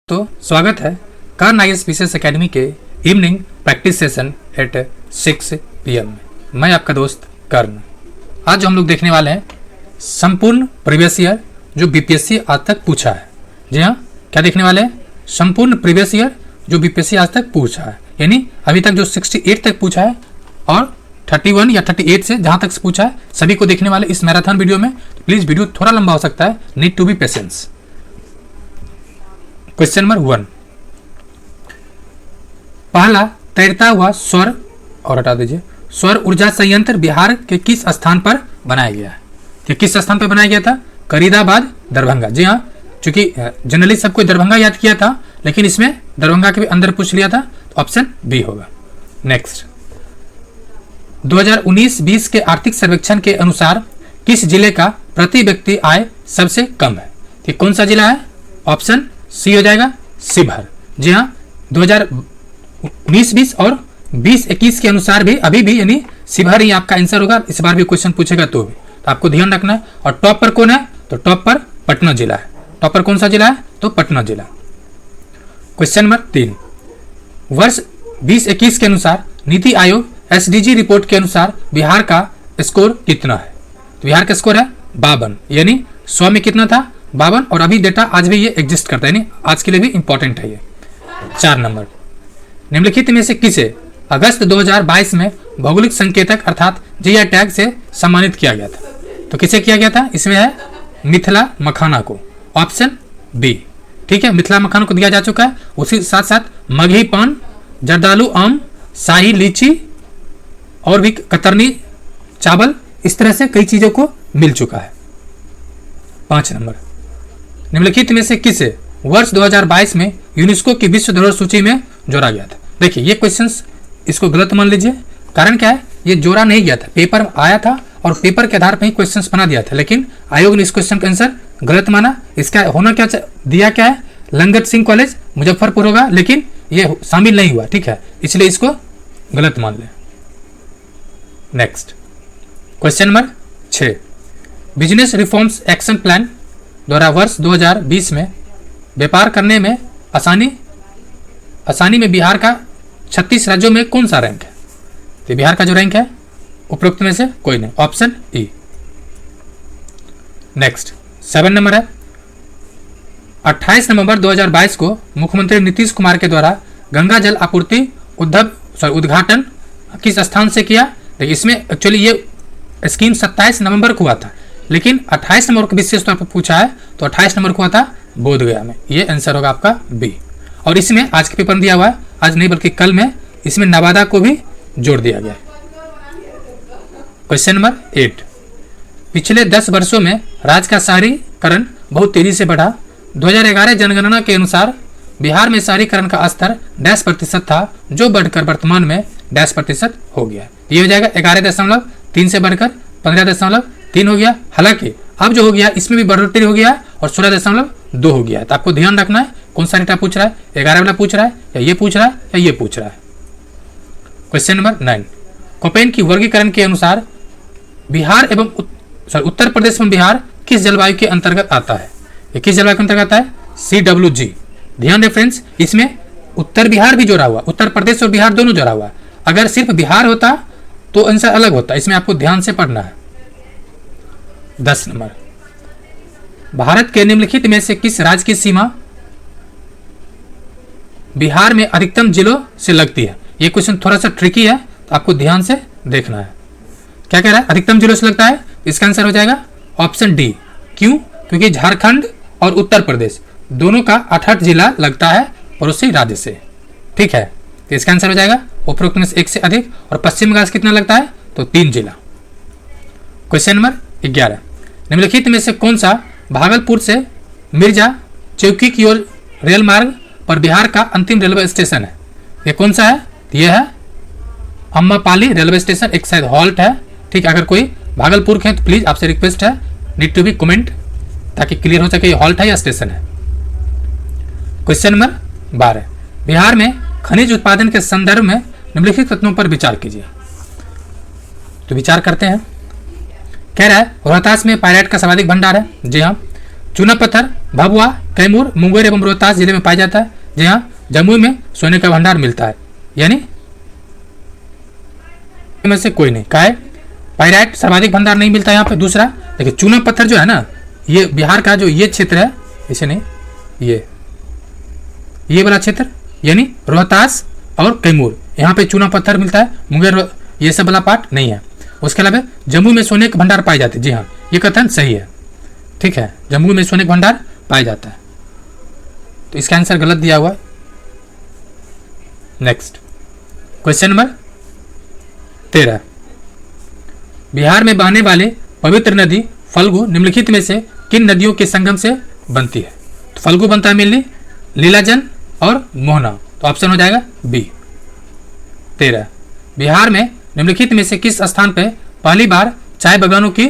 तो स्वागत है कर्ण IAS PCS एकेडमी के evening practice session at 6 PM में। मैं आपका दोस्त कर्ण। आज हम लोग देखने वाले हैं संपूर्ण प्रीवियस ईयर जो BPSC आज तक पूछा है। जी हाँ, क्या देखने वाले हैं? संपूर्ण प्रीवियस ईयर जो BPSC आज तक पूछा है, यानी अभी तक जो 68 तक पूछा है और 31 या 38 से जहाँ तक पूछा है सभी को देखने वाले इस मैराथन वीडियो में। प्लीज़ वीडियो थोड़ा लंबा हो सकता है, need to be patience. Question number 1, पहला तैरता हुआ सौर और हटा दीजिए सौर ऊर्जा संयंत्र बिहार के किस स्थान पर बनाया गया है? तो किस स्थान पर बनाया गया था? करीदाबाद, दरभंगा। जी हाँ, चूंकि जनरली सबको दरभंगा याद किया था, लेकिन इसमें दरभंगा के भी अंदर पूछ लिया था, तो ऑप्शन बी होगा। नेक्स्ट, 2019-20 के आर्थिक सर्वेक्षण के अनुसार किस जिले का प्रति व्यक्ति आय सबसे कम है? तो कौन सा जिला है? ऑप्शन सी हो जाएगा, शिवहर। जी हाँ, 2019-20 और 2021 के अनुसार भी अभी भी यानी शिवहर ही आपका आंसर होगा। इस बार भी क्वेश्चन पूछेगा तो आपको ध्यान रखना है। और टॉप पर कौन है? तो टॉप पर पटना जिला है। टॉप पर कौन सा जिला है? तो पटना जिला। क्वेश्चन नंबर 3, वर्ष 2021 के अनुसार नीति आयोग SDG रिपोर्ट के अनुसार बिहार का स्कोर कितना है? तो बिहार का स्कोर है 52, यानी 100 में कितना था? 52। और अभी डेटा आज भी ये एग्जिस्ट करता है, यानी आज के लिए भी इंपॉर्टेंट है ये। 4 नंबर, निम्नलिखित में से किसे अगस्त 2022 में भौगोलिक संकेतक अर्थात GI टैग से सम्मानित किया गया था? तो किसे किया गया था? इसमें है मिथिला मखाना को, ऑप्शन बी। ठीक है, मिथिला मखाना को दिया जा चुका है। उसी साथ साथ मगही पान, जर्दालू आम, शाही लीची और भी कतरनी चावल, इस तरह से कई चीजों को मिल चुका है। 5 नंबर, निम्नलिखित में से किसे वर्ष 2022 में यूनेस्को की विश्व धरोहर सूची में जोड़ा गया था? देखिए ये क्वेश्चंस इसको गलत मान लीजिए। कारण क्या है? ये जोड़ा नहीं गया था, पेपर आया था और पेपर के आधार पर ही क्वेश्चंस बना दिया था, लेकिन आयोग ने इस क्वेश्चन का आंसर गलत माना। इसका होना क्या दिया क्या है? लंगट सिंह कॉलेज मुजफ्फरपुर होगा, लेकिन ये शामिल नहीं हुआ। ठीक है, इसलिए इसको गलत मान लें। Next, question number 6, business reforms action plan द्वारा वर्ष 2020 में व्यापार करने में आसानी में बिहार का 36 राज्यों में कौन सा रैंक है? तो बिहार का जो रैंक है उपरोक्त में से कोई नहीं, ऑप्शन ई। नेक्स्ट, 7 नंबर है, 28 नवंबर 2022 को मुख्यमंत्री नीतीश कुमार के द्वारा गंगा जल आपूर्ति उद्घाटन किस स्थान से किया? देखिए इसमें एक्चुअली ये स्कीम 27 नवंबर को हुआ था, लेकिन 28 नंबर को विशेष तौर पर पूछा है, तो 28 नंबर को हुआ था बोधगया में। ये आंसर होगा आपका बी। और इसमें आज के पेपर में दिया हुआ है, आज नहीं बल्कि कल में, इसमें नवादा को भी जोड़ दिया गया। क्वेश्चन नंबर 8, पिछले 10 वर्षों में राज्य का शहरीकरण बहुत तेजी से बढ़ा। 2011 जनगणना के अनुसार बिहार में शहरीकरण का स्तर 10% था, जो बढ़कर वर्तमान में 10% हो गया। ये हो जाएगा 11.3 से बढ़कर 15.3 हो गया। हालांकि अब जो हो गया इसमें भी बढ़ोतरी हो गया और 16.2 हो गया। तो आपको ध्यान रखना है कौन सा डेटा पूछ रहा है, 11 वाला पूछ रहा है या ये पूछ रहा है या ये पूछ रहा है। क्वेश्चन नंबर 9, कोपेन की वर्गीकरण के अनुसार बिहार एवं उत्तर प्रदेश में बिहार किस जलवायु के अंतर्गत आता है? ये किस जलवायु के अंतर्गत आता है? CWG। ध्यान दें फ्रेंड्स, इसमें उत्तर बिहार भी जोड़ा हुआ, उत्तर प्रदेश और बिहार दोनों जोड़ा हुआ। अगर सिर्फ बिहार होता तो आंसर अलग होता, इसमें आपको ध्यान से पढ़ना है। 10 नंबर, भारत के निम्नलिखित में से किस राज्य की सीमा बिहार में अधिकतम जिलों से लगती है? ये क्वेश्चन थोड़ा सा ट्रिकी है, तो आपको ध्यान से देखना है। क्या कह रहा है? अधिकतम जिलों से लगता है। इसका आंसर हो जाएगा ऑप्शन डी। क्यों? क्योंकि झारखंड और उत्तर प्रदेश दोनों का 8 जिला लगता है पड़ोसी राज्य से। ठीक है, तो इसका आंसर हो जाएगा उपरोक्त में से 1 से अधिक। और पश्चिम बंगाल कितना लगता है? तो 3 जिला। क्वेश्चन नंबर 11, निम्नलिखित में से कौन सा भागलपुर से मिर्जा चौकी की ओर रेल मार्ग पर बिहार का अंतिम रेलवे स्टेशन है? ये कौन सा है? यह है अम्मापाली रेलवे स्टेशन, एक शायद हॉल्ट है। ठीक, अगर कोई भागलपुर के हैं तो प्लीज आपसे रिक्वेस्ट है, नीड टू बी कमेंट, ताकि क्लियर हो सके ये हॉल्ट है या स्टेशन है। क्वेश्चन नंबर 12, बिहार में खनिज उत्पादन के संदर्भ में निम्नलिखित तत्वों पर विचार कीजिए। तो विचार करते हैं। कह रहा है रोहतास में पायरेट का सर्वाधिक भंडार है। जी हाँ, चूना पत्थर भभुआ, कैमूर, मुंगेर एवं रोहतास जिले में पाया जाता है। जी हाँ, जमुई में सोने का भंडार मिलता है, यानी में से कोई नहीं। का है पाइराइट सर्वाधिक भंडार नहीं मिलता यहाँ पे। दूसरा देखिए, चूना पत्थर जो है ना, ये बिहार का जो ये क्षेत्र है, इसे नहीं, ये वाला क्षेत्र यानी रोहतास और कैमूर, यहाँ पे चूना पत्थर मिलता है। मुंगेर ये सब वाला पार्ट नहीं है। उसके अलावा जम्मू में सोने के भंडार पाए जाते हैं। जी हाँ, ये कथन सही है, ठीक है, जम्मू में सोने का भंडार पाया जाता है। तो इसका आंसर गलत दिया हुआ है। नेक्स्ट क्वेश्चन नंबर 13, बिहार में बहने वाले पवित्र नदी फल्गु निम्नलिखित में से किन नदियों के संगम से बनती है? तो फल्गु बनता है मेनली लीलाजन और मोहना, तो ऑप्शन हो जाएगा बी। 13, बिहार में निम्नलिखित में से किस स्थान पर पहली बार चाय बागानों की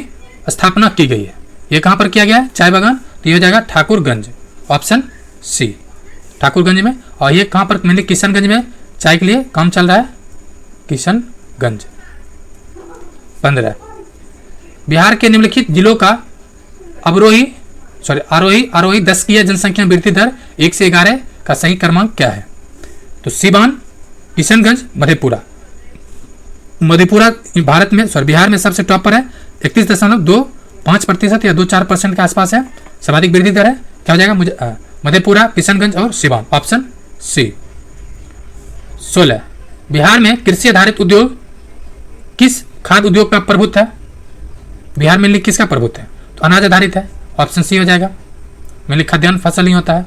स्थापना की गई है? ये कहां पर किया गया है चाय बागान? तो ये हो जाएगा ठाकुरगंज, ऑप्शन सी, ठाकुरगंज में। और ये कहां पर? मेनली किशनगंज में चाय के लिए काम चल रहा है, किशनगंज। 15, बिहार के निम्नलिखित जिलों का आरोही 10 की जनसंख्या वृद्धि दर 1 से 11 का सही क्रमांक क्या है? तो सीवान, किशनगंज, मधेपुरा भारत में बिहार में सबसे टॉप पर है, 31.25% या 2-4% के आसपास है, सर्वाधिक वृद्धि दर है। क्या हो जाएगा? मुझे मधेपुरा, किशनगंज और सिवान, ऑप्शन सी। 16, बिहार में कृषि आधारित उद्योग किस खाद्य उद्योग पर प्रभुत्व है? बिहार में किसका प्रभुत्व है? तो अनाज आधारित है, ऑप्शन सी हो जाएगा। मेनली खाद्यान्न फसल ही होता है।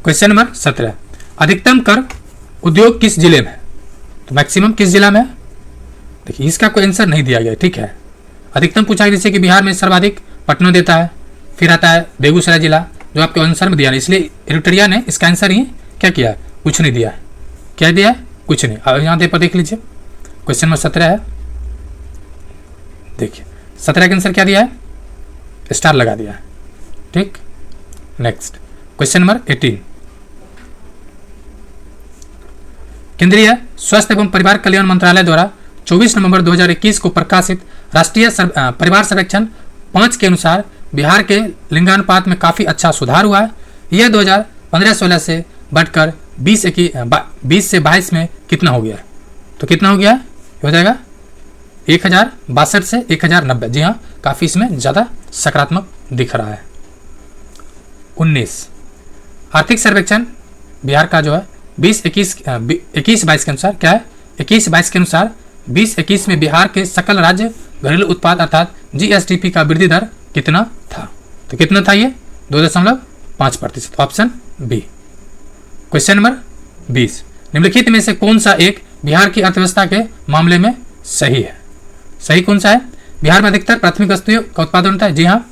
क्वेश्चन नंबर 17, अधिकतम कर उद्योग किस जिले में? तो मैक्सिमम किस जिला में है? देखिए, इसका कोई आंसर नहीं दिया गया, ठीक है। अधिकतम पूछा जैसे कि बिहार में सर्वाधिक पटना देता है, फिर आता है बेगूसराय जिला, जो आपके आंसर में दिया नहीं, इसलिए एडिटोरिया ने इसका आंसर ही क्या किया? कुछ नहीं दिया है। क्या दिया है? कुछ नहीं। अब यहाँ पर देख लीजिए, क्वेश्चन नंबर 17 है, देखिए 17 का आंसर क्या दिया है? स्टार लगा दिया है, ठीक। नेक्स्ट क्वेश्चन नंबर 18, केंद्रीय स्वास्थ्य एवं परिवार कल्याण मंत्रालय द्वारा 24 नवंबर 2021 को प्रकाशित राष्ट्रीय परिवार सर्वेक्षण 5 के अनुसार बिहार के लिंगानुपात में काफी अच्छा सुधार हुआ है। यह 2015-16 से बढ़कर 20 से 22 में कितना हो गया है? तो कितना हो गया? हो जाएगा 1062 से 1090। जी हाँ, काफी इसमें ज्यादा सकारात्मक दिख रहा है। 19, आर्थिक सर्वेक्षण बिहार का जो है 21-22 के अनुसार क्या है? 21-22 के अनुसार 20-21 में बिहार के सकल राज्य घरेलू उत्पाद अर्थात जीएसडीपी का वृद्धि दर कितना था? तो कितना था ये? 2.5%, ऑप्शन बी। क्वेश्चन नंबर 20, निम्नलिखित में से कौन सा एक बिहार की अर्थव्यवस्था के मामले में सही है? सही कौन सा है? बिहार में अधिकतर प्राथमिक वस्तुओं का उत्पादन होता है। जी हाँ।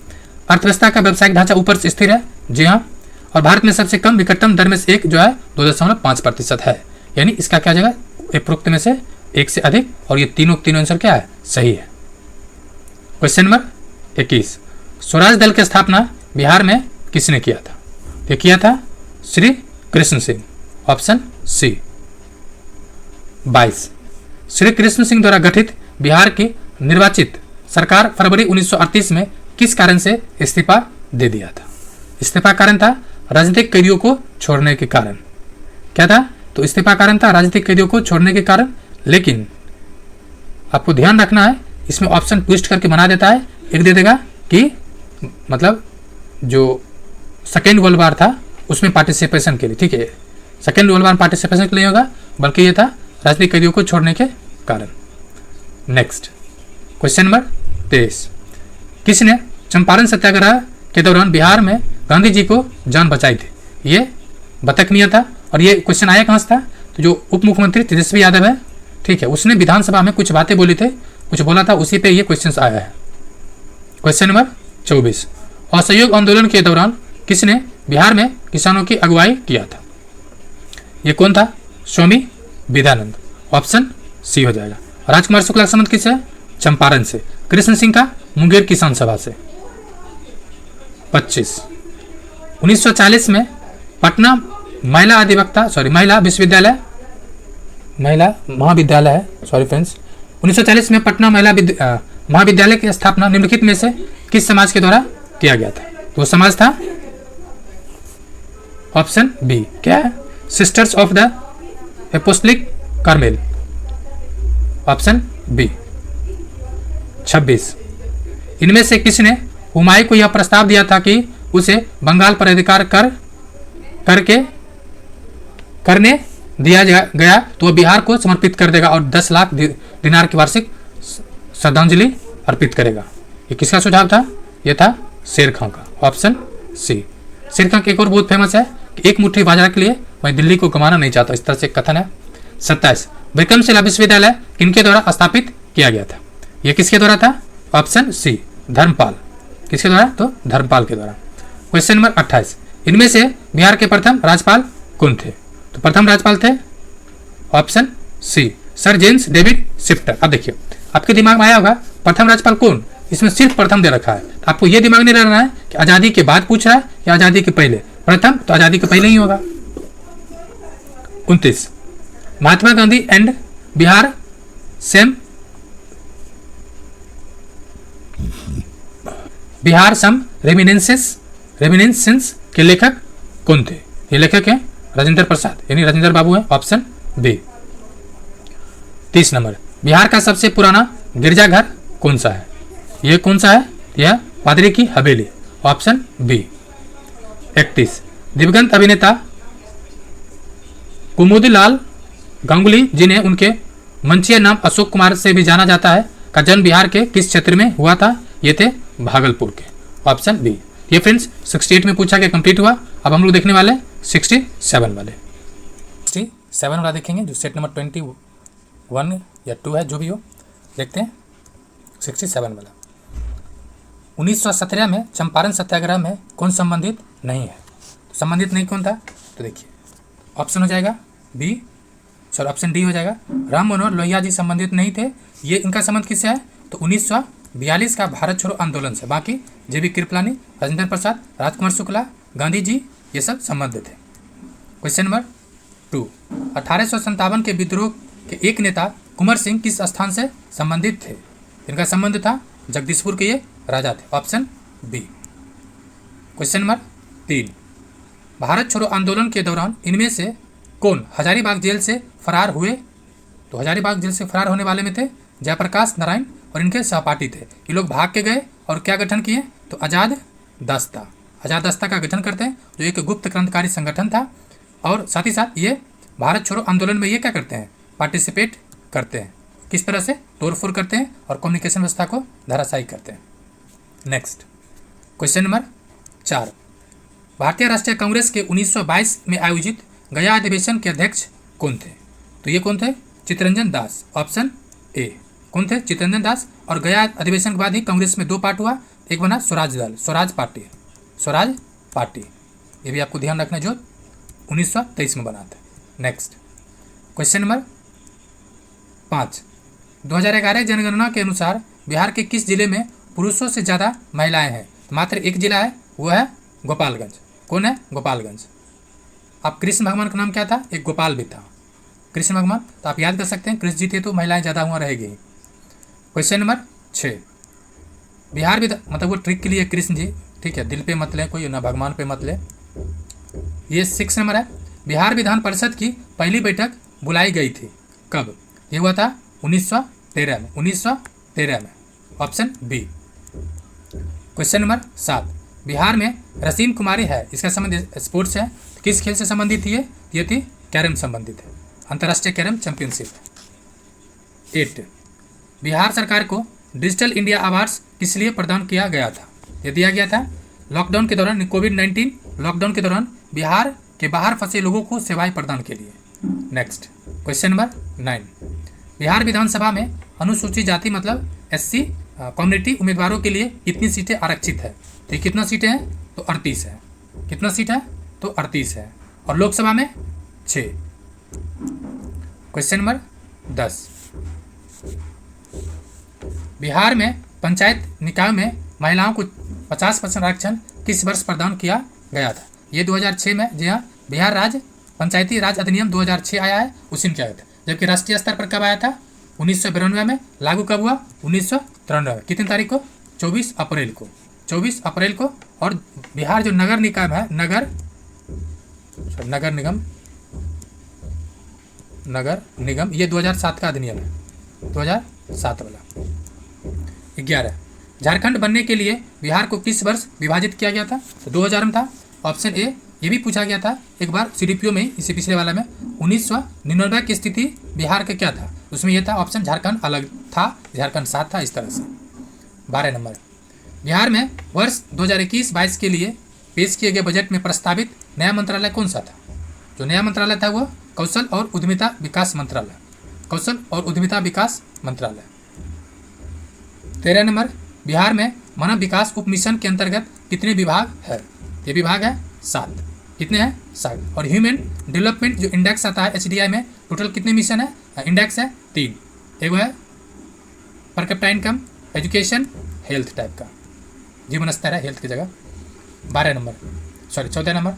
अर्थव्यवस्था का व्यावसायिक ढांचा ऊपर से स्थिर है। जी हाँ। और भारत में सबसे कम निकटतम दर में से एक जो है 2.5% है, यानी इसका क्या जगह उपरोक्त में से एक से अधिक, और ये तीनों आंसर क्या है? सही है। क्वेश्चन नंबर 21, स्वराज दल की स्थापना बिहार में किसने किया था? ये किया था श्री कृष्ण सिंह, ऑप्शन सी। 22, श्री कृष्ण सिंह द्वारा गठित बिहार की निर्वाचित सरकार फरवरी 1938 में किस कारण से इस्तीफा दे दिया था? इस्तीफा कारण था राजनीतिक कैदियों को छोड़ने के कारण। क्या था? तो इस्तीफा कारण था राजनीतिक कैदियों को छोड़ने के कारण। लेकिन आपको ध्यान रखना है, इसमें ऑप्शन ट्विस्ट करके बना देता है। एक दे देगा कि मतलब जो सेकेंड वर्ल्ड वार था उसमें पार्टिसिपेशन के लिए, ठीक है, सेकेंड वर्ल्ड वार पार्टिसिपेशन के लिए होगा, बल्कि ये था राजनीतिक कैदियों को छोड़ने के कारण। नेक्स्ट क्वेश्चन नंबर 23, किसने चंपारण सत्याग्रह के दौरान बिहार में गांधी जी को जान बचाई थी? ये बतकनिया था। और ये क्वेश्चन आया कहाँ से था? तो जो उप मुख्यमंत्री तेजस्वी यादव है, ठीक है, उसने विधानसभा में कुछ बातें बोली थे, कुछ बोला था, उसी पे ये क्वेश्चन आया है। क्वेश्चन नंबर 24, असहयोग आंदोलन के दौरान किसने बिहार में किसानों की अगुवाई किया था? ये कौन था? स्वामी विद्यानंद, ऑप्शन सी हो जाएगा। राजकुमार शुक्ला का संबंध किससे? चंपारण से। कृष्ण सिंह का मुंगेर किसान सभा से। 25, 1940 में पटना महिला विश्वविद्यालय, महिला महाविद्यालय है, सॉरी फ्रेंड्स, 1940 में पटना महिला महाविद्यालय की स्थापना निम्नलिखित में से किस समाज के द्वारा किया गया था? तो वो समाज था ऑप्शन बी, क्या है, sisters of the apostolic Carmel, option B. 26, इनमें से किसने हुमायूं को यह प्रस्ताव दिया था कि उसे बंगाल पर अधिकार करने दिया गया तो वह बिहार को समर्पित कर देगा और 10 लाख दिनार की वार्षिक श्रद्धांजलि अर्पित करेगा। ये किसका सुझाव था? यह था शेर खां का, ऑप्शन सी। शेर खां की एक और बहुत फेमस है कि एक मुट्ठी बाजरा के लिए मैं दिल्ली को गंवाना नहीं चाहता, इस तरह से कथन है। 27, विक्रमशिला विश्वविद्यालय किनके द्वारा स्थापित किया गया था? यह किसके द्वारा था? Option C, Dharampal. किसके द्वारा? तो धर्मपाल के द्वारा। क्वेश्चन नंबर 28, इनमें से बिहार के प्रथम राज्यपाल कौन थे? तो प्रथम राज्यपाल थे option C, sir James David Shifter. अब देखिए आपके दिमाग में आया होगा प्रथम राज्यपाल कौन, इसमें सिर्फ प्रथम दे रखा है, तो आपको यह दिमाग नहीं रहना है कि आजादी के बाद पूछ रहा है या आजादी के पहले। प्रथम तो आजादी के पहले ही होगा। 29, महात्मा गांधी एंड बिहार सम रेमिनेंसेंस के लेखक कौन थे? ये लेखक हैं राजेंद्र प्रसाद, यानी राजेंद्र बाबू है, ऑप्शन बी। 30 नंबर, बिहार का सबसे पुराना गिरजाघर कौन सा है? यह कौन सा है? यह पादरी की हवेली, ऑप्शन बी। 31, दिवंगत अभिनेता कुमुदलाल गांगुली, जिन्हें उनके मंचीय नाम अशोक कुमार से भी जाना जाता है, का जन्म बिहार के किस क्षेत्र में हुआ था? ये थे भागलपुर के, ऑप्शन बी। ये फ्रेंड्स 68 में पूछा गया, कंप्लीट हुआ। अब हम लोग देखने वाले 67 वाले। 67 वाला देखेंगे जो सेट नंबर 21 या 2 है, जो भी हो। देखते हैं 67 वाला। 1917 में चंपारण सत्याग्रह में कौन संबंधित नहीं है? तो संबंधित नहीं कौन था? तो देखिए ऑप्शन हो जाएगा बी, सॉरी ऑप्शन डी हो जाएगा, राम मनोहर लोहिया जी संबंधित नहीं थे। ये इनका संबंध किससे है? तो 1942 का भारत छोड़ो आंदोलन से। बाकी जे बी कृपलानी, राजेंद्र प्रसाद, राजकुमार शुक्ला, गांधी जी, ये सब संबंधित थे। क्वेश्चन नंबर 2, 1857 के विद्रोह के एक नेता कुंवर सिंह किस स्थान से संबंधित थे? इनका संबंध था जगदीशपुर के, ये राजा थे, option B. Question number 3, Bharat छोड़ो आंदोलन के दौरान इनमें से कौन हजारीबाग जेल से फरार हुए? तो हजारीबाग जेल से फरार होने वाले में थे जयप्रकाश नारायण और इनके सहपाठी थे। ये लोग भाग के गए और क्या गठन किए? तो आज़ाद दस्ता का गठन करते हैं, जो एक गुप्त क्रांतिकारी संगठन था। और साथ ही साथ ये भारत छोड़ो आंदोलन में ये क्या करते हैं? पार्टिसिपेट करते हैं। किस तरह से? तोड़फोड़ करते हैं और कम्युनिकेशन व्यवस्था को धराशायी करते हैं। नेक्स्ट क्वेश्चन नंबर 4, भारतीय राष्ट्रीय कांग्रेस के 1922 में आयोजित गया अधिवेशन के अध्यक्ष कौन थे? तो ये कौन थे? Chittaranjan Das, option A. कौन थे? चित्तरंजन दास। और गया अधिवेशन के बाद ही कांग्रेस में 2 पार्ट हुआ, एक बना स्वराज दल, स्वराज पार्टी। ये भी आपको ध्यान रखना, जो 1923 में बना था। नेक्स्ट क्वेश्चन नंबर 5, 2011 जनगणना के अनुसार बिहार के किस जिले में पुरुषों से ज़्यादा महिलाएं हैं? मात्र एक जिला है, वो है गोपालगंज। कौन है? गोपालगंज। आप कृष्ण भगवान का नाम क्या था? एक गोपाल भी था, कृष्ण भगवान। तो आप याद कर सकते हैं, कृष्ण जी थे तो महिलाएं ज़्यादा हुआ रहेगी। क्वेश्चन नंबर 6, बिहार मतलब वो ट्रिक के लिए कृष्ण जी, ठीक है, दिल पे मत ले कोई ना, भगवान पे मत ले। ये 6 नंबर है, बिहार विधान परिषद की पहली बैठक बुलाई गई थी कब? ये हुआ था 1913 में, option B. Question number 7, Bihar में रसीम कुमारी है, इसका संबंध स्पोर्ट्स है, किस खेल से संबंधित थी? ये थी कैरम संबंधित है, अंतर्राष्ट्रीय कैरम चैंपियनशिप। 8, बिहार सरकार को डिजिटल इंडिया अवार्ड्स किस लिए प्रदान किया गया था? ये दिया गया था लॉकडाउन के दौरान, कोविड-19 लॉकडाउन के दौरान बिहार के बाहर फंसे लोगों को सेवाएं प्रदान के लिए। नेक्स्ट क्वेश्चन नंबर 9, बिहार विधानसभा में अनुसूचित जाति मतलब SC कम्युनिटी उम्मीदवारों के लिए कितनी सीटें आरक्षित है? तो कितना सीटें हैं? तो 38 है। कितना सीट है? तो 38 है। और लोकसभा में 6। क्वेश्चन नंबर 10, बिहार में पंचायत निकाय में महिलाओं को 50% आरक्षण किस वर्ष प्रदान किया गया था? ये 2006 में, जी हाँ, बिहार राज्य पंचायती राज अधिनियम 2006 आया है, उसी में क्या आया था। जबकि राष्ट्रीय स्तर पर कब आया था? 1992 में। लागू कब हुआ? 1993 में। कितनी तारीख को? 24 अप्रैल को। 24 अप्रैल को। और बिहार जो नगर निगम है, नगर निगम ये 2007 का अधिनियम है, 2007 वाला। 11 झारखंड बनने के लिए बिहार को किस वर्ष विभाजित किया गया था? तो 2000 में था। Option A. ये भी पूछा गया था एक बार सीडीपीओ में, इसी पिछले वाला में। 1999 की स्थिति बिहार का क्या था? उसमें यह था ऑप्शन, झारखंड अलग था, झारखंड साथ था, इस तरह से। 12 नंबर, बिहार में वर्ष 2021-22 के लिए पेश किए गए बजट में प्रस्तावित नया मंत्रालय कौन सा था? जो नया मंत्रालय था वो कौशल और उद्यमिता विकास मंत्रालय, कौशल और उद्यमिता विकास मंत्रालय। 13 नंबर, बिहार में मानव विकास उप मिशन के अंतर्गत कितने विभाग है? ये विभाग है 7। कितने हैं? 7। और ह्यूमन डेवलपमेंट जो इंडेक्स आता है HDI में, टोटल कितने मिशन है, इंडेक्स है 3। एक है per capita income, education, health type का, जीवन स्तर है हेल्थ की जगह। 14 नंबर,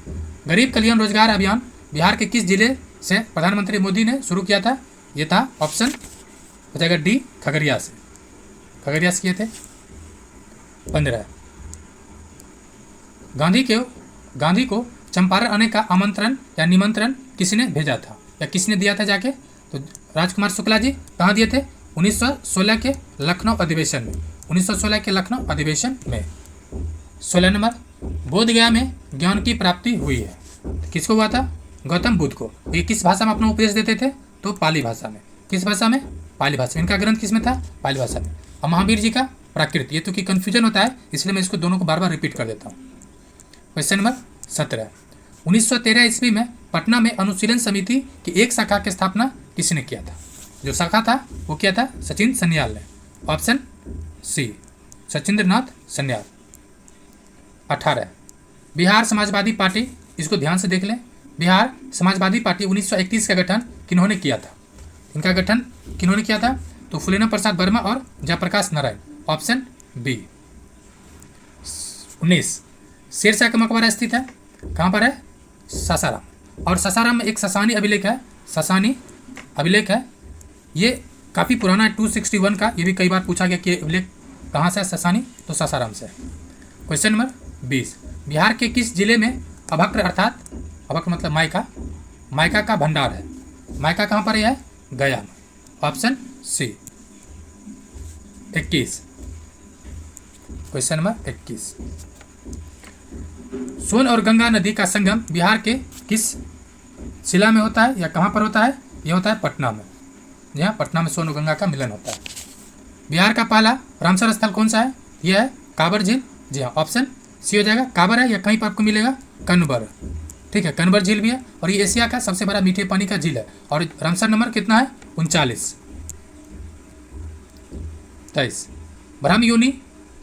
गरीब कल्याण रोजगार अभियान बिहार के किस जिले से प्रधानमंत्री मोदी ने शुरू किया था? ये था ऑप्शन हो जाएगा डी, खगड़िया से। खगड़िया से किए थे। 15, गांधी को चंपारण आने का आमंत्रण या निमंत्रण किसने भेजा था या किसने दिया था जाके? तो राजकुमार शुक्ला जी। कहाँ दिए थे? 1916 के लखनऊ अधिवेशन में, 1916 के लखनऊ अधिवेशन में। 16 नंबर, बोधगया में ज्ञान की प्राप्ति हुई है, किसको हुआ था? गौतम बुद्ध को। ये किस भाषा में अपना उपदेश देते थे? तो पाली भाषा में। किस भाषा में? पाली भाषा। इनका ग्रंथ किस में था? पाली भाषा में। और महावीर जी का प्राकृत। ये तो कि कन्फ्यूजन होता है, इसलिए मैं इसको दोनों को बार बार रिपीट कर देता हूँ। क्वेश्चन नंबर 17, 1913 ईस्वी में पटना में अनुशीलन समिति की एक शाखा की स्थापना किसने किया था? जो शाखा था वो किया था सचिन सन्याल ने। Option C, Sachindranath Sanyal. 18, Bihar Samajwadi party, इसको ध्यान से देख लें। बिहार समाजवादी पार्टी 1931 का गठन किन्होंने किया था? इनका गठन किन्होंने किया था? तो फुलेना प्रसाद वर्मा और जयप्रकाश नारायण। Option B. 19, शेरशाह का मकबरा स्थित है कहाँ पर है? सासाराम। और सासाराम में एक ससानी अभिलेख है, ससानी अभिलेख है, ये काफ़ी पुराना है, 261 का। ये भी कई बार पूछा गया कि अभिलेख कहाँ से है ससानी? तो सासाराम से है। क्वेश्चन नंबर 20, बिहार के किस जिले में अभक्र अर्थात अभक्र मतलब मायका का भंडार है? मायका कहाँ पर है? गया में। Option C. 21, question number 21, Son और गंगा नदी का संगम बिहार के किस जिला में होता है या कहाँ पर होता है? यह होता है पटना में। जी हाँ, पटना में सोन और गंगा का मिलन होता है। बिहार का पहला रामसर स्थल कौन सा है? यह है काबर झील। जी हाँ, ऑप्शन सी हो जाएगा। काबर है या कहीं पर आपको मिलेगा? कनबर। ठीक है, कनबर झील भी है और ये एशिया का सबसे बड़ा मीठे पानी का झील है। और रामसर नंबर कितना है? 39। 23, ब्रह्मयोनी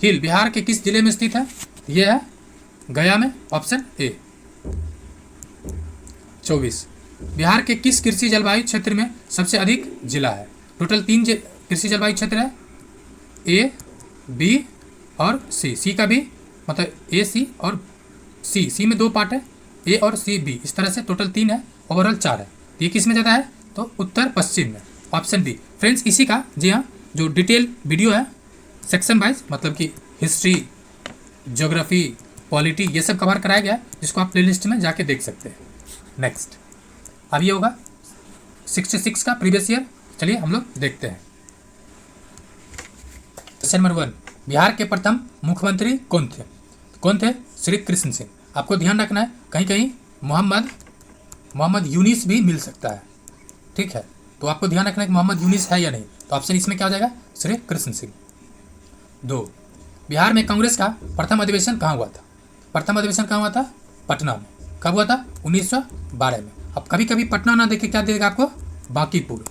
हिल बिहार के किस जिले में स्थित है? यह है गया में। Option A. 24, बिहार के किस कृषि जलवायु क्षेत्र में सबसे अधिक जिला है? टोटल 3 कृषि जलवायु क्षेत्र है, ए, बी और सी। सी का भी मतलब ए, सी और सी। सी में 2 पार्ट है, ए और सी, बी। इस तरह से टोटल 3 है, ओवरऑल 4 है। ये किस में ज़्यादा है? तो उत्तर पश्चिम में। Option D. फ्रेंड्स, इसी का जी हाँ जो डिटेल वीडियो है सेक्शन वाइज, मतलब कि हिस्ट्री, ज्योग्राफी, पॉलिटी, ये सब कवर कराया गया है, जिसको आप प्लेलिस्ट में जाके देख सकते हैं। नेक्स्ट अब ये होगा 66 का प्रीवियस ईयर। चलिए हम लोग देखते हैं। क्वेश्चन नंबर 1, बिहार के प्रथम मुख्यमंत्री कौन थे? कौन थे? श्री कृष्ण सिंह। आपको ध्यान रखना है, कहीं कहीं मोहम्मद यूनिस भी मिल सकता है। ठीक है, तो आपको ध्यान रखना है कि मोहम्मद यूनिस है या नहीं। तो ऑप्शन इसमें क्या हो जाएगा? श्री कृष्ण सिंह। 2, बिहार में कांग्रेस का प्रथम अधिवेशन कहाँ हुआ था? प्रथम अधिवेशन कहाँ हुआ था? पटना में। कब हुआ था? 1912 में। अब कभी कभी पटना ना देखे क्या देगा आपको? बांकीपुर।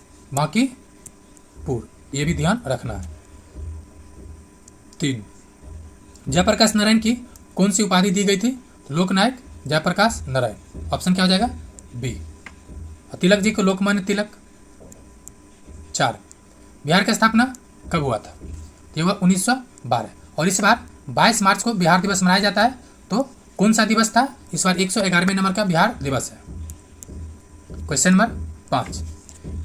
ये भी ध्यान रखना है। 3, जयप्रकाश नारायण की कौन सी उपाधि दी गई थी? लोकनायक जयप्रकाश नारायण। ऑप्शन क्या हो जाएगा? बी। तिलक जी को लोकमान्य तिलक। 4, बिहार की स्थापना कब हुआ था? ये हुआ 1912। और इस बार 22 मार्च को बिहार दिवस मनाया जाता है। तो कौन सा दिवस था? इस बार 111वें नंबर का बिहार दिवस है। क्वेश्चन नंबर 5,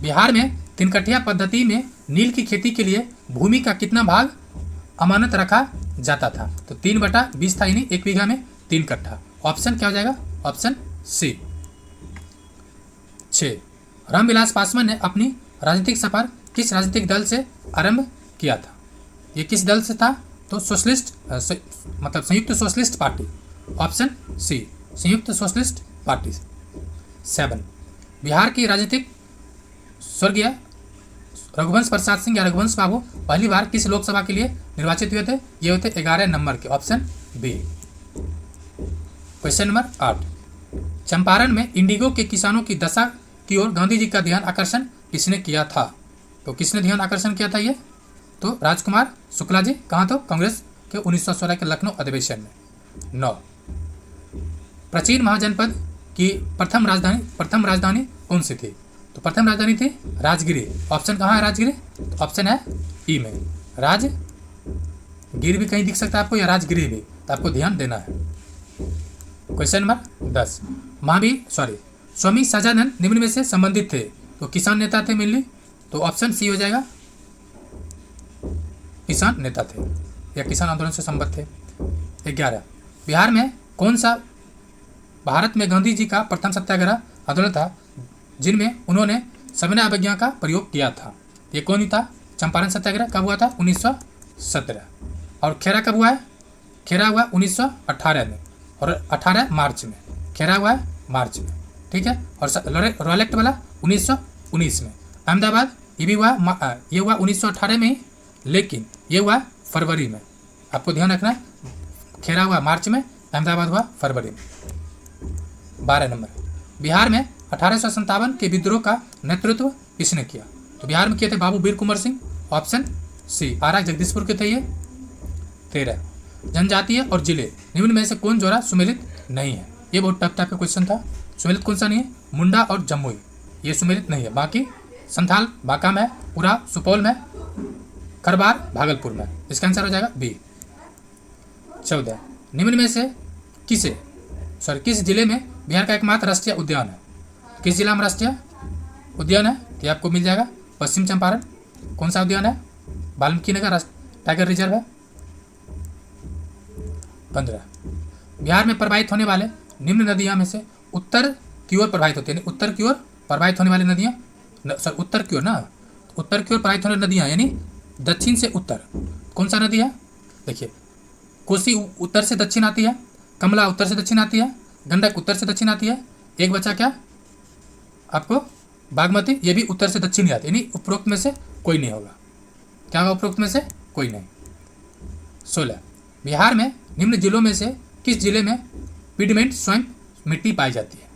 बिहार में 3 कठिया पद्धति में नील की खेती के लिए भूमि का कितना भाग अमानत रखा जाता था। तो 3/20 था, यानी 1 बीघा में 3 कट्ठा। ऑप्शन क्या हो जाएगा? ऑप्शन सी। 6, रामविलास पासवान ने अपनी राजनीतिक सफर किस राजनीतिक दल से आरंभ किया था? ये किस दल से था? तो सोशलिस्ट मतलब संयुक्त सोशलिस्ट पार्टी। ऑप्शन सी, संयुक्त सोशलिस्ट पार्टी। 7, बिहार की राजनीतिक स्वर्गीय रघुवंश प्रसाद सिंह या रघुवंश बाबू पहली बार किस लोकसभा के लिए निर्वाचित हुए थे? ये होते 11 नंबर के। Option B. Question number 8, Champaran में इंडिगो के किसानों की दशा की ओर गांधी जी का ध्यान आकर्षण किसने किया था? तो किसने ध्यान आकर्षण किया था ये? तो राजकुमार शुक्ला जी। कहाँ? तो कांग्रेस के 1916 के लखनऊ अधिवेशन में। 9, प्राचीन महाजनपद की प्रथम राजधानी कौन सी थी? तो प्रथम राजधानी थी राजगिरी। ऑप्शन कहाँ है राजगिरी? तो ऑप्शन है ई में, राजगिरी भी कहीं दिख सकता है आपको, या राजगिरी भी, तो आपको ध्यान देना है। क्वेश्चन नंबर 10, स्वामी सजानंद निम्न में से संबंधित थे? तो किसान नेता थे मेनली, तो ऑप्शन सी हो जाएगा, किसान नेता थे या किसान आंदोलन से संबद्ध थे। 11, बिहार में कौन सा भारत में गांधी जी का प्रथम सत्याग्रह आंदोलन था जिनमें उन्होंने सविनय अवज्ञा का प्रयोग किया था? ये कौन ही था? चंपारण सत्याग्रह कब हुआ था? 1917। और खेरा कब हुआ है? खेरा हुआ 1918 में, और 18 मार्च में खेरा हुआ है, मार्च में, ठीक है। और रॉयल एक्ट वाला 1919 में। अहमदाबाद ये भी हुआ, ये हुआ 1918 में, लेकिन ये हुआ फरवरी में। आपको ध्यान रखना है, खेरा हुआ मार्च में, अहमदाबाद हुआ फरवरी में। 12 नंबर, बिहार में 1857 के विद्रोह का नेतृत्व किसने किया? तो बिहार में किए थे बाबू वीर कुंवर सिंह। ऑप्शन सी, आरा जगदीशपुर के थे ये। 13, जनजातीय और जिले निम्न में से कौन जोड़ा सुमेलित नहीं है? ये बहुत टफ टाइप का क्वेश्चन था। सुमेलित कौन सा नहीं है? मुंडा और जमुई, ये सुमेलित नहीं है। बाकी संथाल बांका में, पूरा सुपौल में, खरबार भागलपुर में। इसका आंसर हो जाएगा बी। 14, निम्न में से किस जिले में बिहार का एकमात्र राष्ट्रीय उद्यान है? किस जिला में राष्ट्रीय उद्यान है? ये आपको मिल जाएगा पश्चिम चंपारण। कौन सा उद्यान है? वाल्मीकि नगर टाइगर रिजर्व है। 15, बिहार में प्रवाहित होने वाले निम्न नदियां में से उत्तर की ओर प्रवाहित होती है, उत्तर की ओर प्रवाहित होने वाली नदियां, उत्तर की ओर ना, उत्तर की ओर प्रवाहित होने नदियां यानी दक्षिण से उत्तर। कौन सा नदी है? देखिए, कोसी उत्तर से दक्षिण आती है, कमला उत्तर से दक्षिण आती है, गंडक उत्तर से दक्षिण आती है, एक बचा क्या आपको? बागमती, ये भी उत्तर से दक्षिण ही आती है, यानी उपरोक्त में से कोई नहीं होगा। क्या होगा उपरोक्त में से? कोई नहीं। 16, बिहार में निम्न जिलों में से किस जिले में पिडमेंट स्वयं मिट्टी पाई जाती है?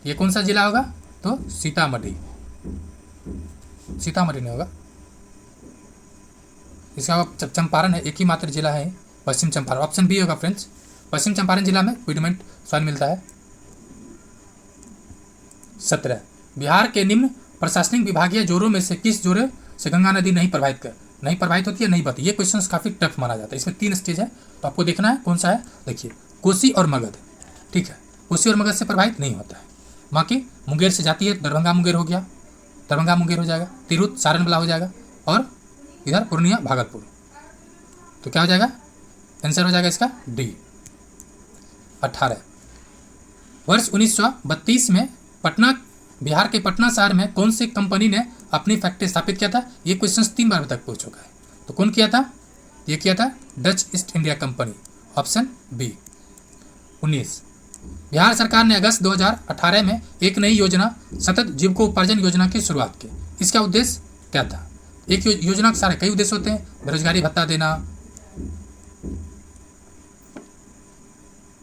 ये कौन सा जिला होगा? तो सीतामढ़ी। सीतामढ़ी नहीं होगा, इसका चंपारण है, एक ही मात्र जिला है पश्चिम चंपारण। ऑप्शन बी होगा फ्रेंड्स, पश्चिम चंपारण जिला में पिडमेंट सॉइल मिलता है। 17, बिहार के निम्न प्रशासनिक विभागीय जोरों में से किस जोरे से गंगा नदी नहीं प्रवाहित होती है, नहीं बहती? ये क्वेश्चन काफी टफ माना जाता है। इसमें 3 स्टेज है, तो आपको देखना है कौन सा है। देखिए, कोसी और मगध, ठीक है, कोसी और मगध से प्रवाहित नहीं होता है। बाकी मुंगेर से जाती है, दरभंगा मुंगेर हो गया, दरभंगा मुंगेर हो जाएगा, तिरहुत सारण वाला हो जाएगा, और इधर पूर्णिया भागलपुर। तो क्या हो जाएगा? आंसर हो जाएगा इसका डी। 18, वर्ष 1932 में बिहार के पटना शहर में कौन सी कंपनी ने अपनी फैक्ट्री स्थापित किया था? ये क्वेश्चन 3 बार तक पूछ चुका है। तो कौन किया था? ये किया था Dutch East India company. Option B. 19, Bihar सरकार ने अगस्त 2018 में एक नई योजना सतत जीविकोपार्जन योजना की शुरुआत की। इसका उद्देश्य क्या था? एक योजना के सारे कई उद्देश्य होते हैं, बेरोजगारी भत्ता देना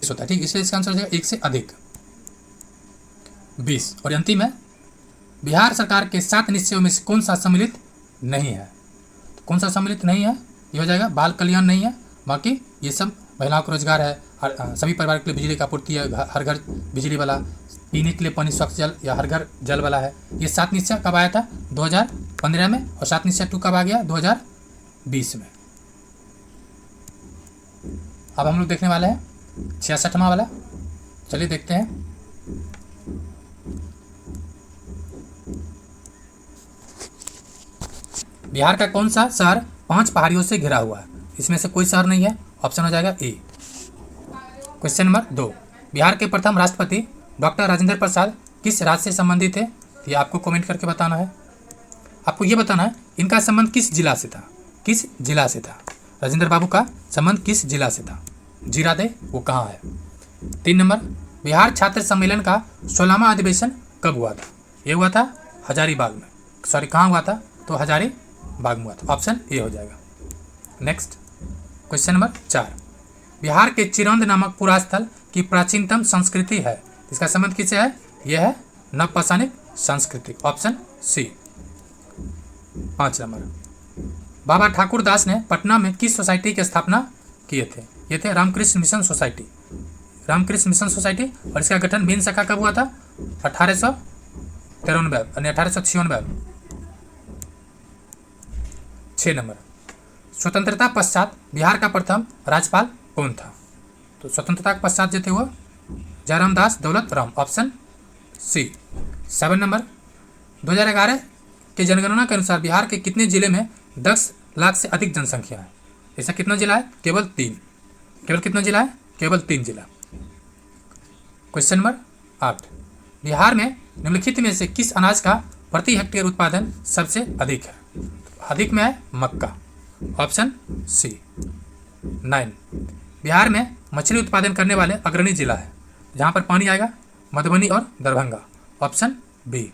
होता है, ठीक, इसलिए इसका आंसर हो जाएगा 1 से अधिक। 20, और अंतिम है, बिहार सरकार के 7 निश्चयों में से कौन सा सम्मिलित नहीं है? तो कौन सा सम्मिलित नहीं है? ये हो जाएगा बाल कल्याण नहीं है, बाकी ये सब महिलाओं को रोजगार है, सभी परिवार के लिए बिजली का आपूर्ति है, हर घर बिजली वाला, पीने के लिए पानी स्वच्छ जल या हर घर जल वाला है। ये 7 निश्चय कब आया था? 2015 में, और 7 निश्चय 2 कब आ गया? 2020 में। अब हम लोग देखने वाले हैं 66वां वाला, चलिए देखते हैं। बिहार का कौन सा शहर 5 पहाड़ियों से घिरा हुआ है? इसमें से कोई शहर नहीं है। ऑप्शन हो जाएगा ई। क्वेश्चन नंबर 2, बिहार के प्रथम राष्ट्रपति डॉक्टर राजेंद्र प्रसाद किस राज्य से संबंधित थे? ये आपको कमेंट करके बताना है। आपको ये बताना है इनका संबंध किस जिला से था, किस जिला से था। राजेंद्र बाबू का संबंध किस जिला से था, जीरा दे वो कहाँ है। 3 नंबर, बिहार छात्र सम्मेलन का 16वां अधिवेशन कब हुआ था? ये हुआ था हजारीबाग में, सॉरी कहाँ हुआ था, तो हजारीबाग में हुआ था। ऑप्शन ए हो जाएगा। नेक्स्ट क्वेश्चन नंबर 4, बिहार के चिरौंद नामक पुरा स्थल की प्राचीनतम संस्कृति है, इसका संबंध किससे है? यह है नवपाषाणिक संस्कृति। Option C. 5 number, Baba Thakur Das ने पटना में किस सोसाइटी की स्थापना किए थे? ये थे Ramakrishna mission society, Ramakrishna mission society. और इसका गठन मेन शाखा कब हुआ था? 1893 यानी 1896। 6 नंबर, स्वतंत्रता पश्चात बिहार का प्रथम राज्यपाल कौन था? तो स्वतंत्रता के पश्चात जो थे वो जयराम दास Daulat Ram. Option C. 7 number, 2011 के जनगणना के अनुसार बिहार के कितने जिले में 10 लाख से अधिक जनसंख्या है? ऐसा कितना जिला है? केवल 3। केवल कितना जिला है? केवल 3 जिला। क्वेश्चन नंबर 8, बिहार में निम्नलिखित में से किस अनाज का प्रति हेक्टेयर उत्पादन सबसे अधिक है? अधिक में है मक्का। Option C. 9, बिहार में मछली उत्पादन करने वाले अग्रणी जिला है, जहां पर पानी आएगा मधुबनी और दरभंगा। Option B.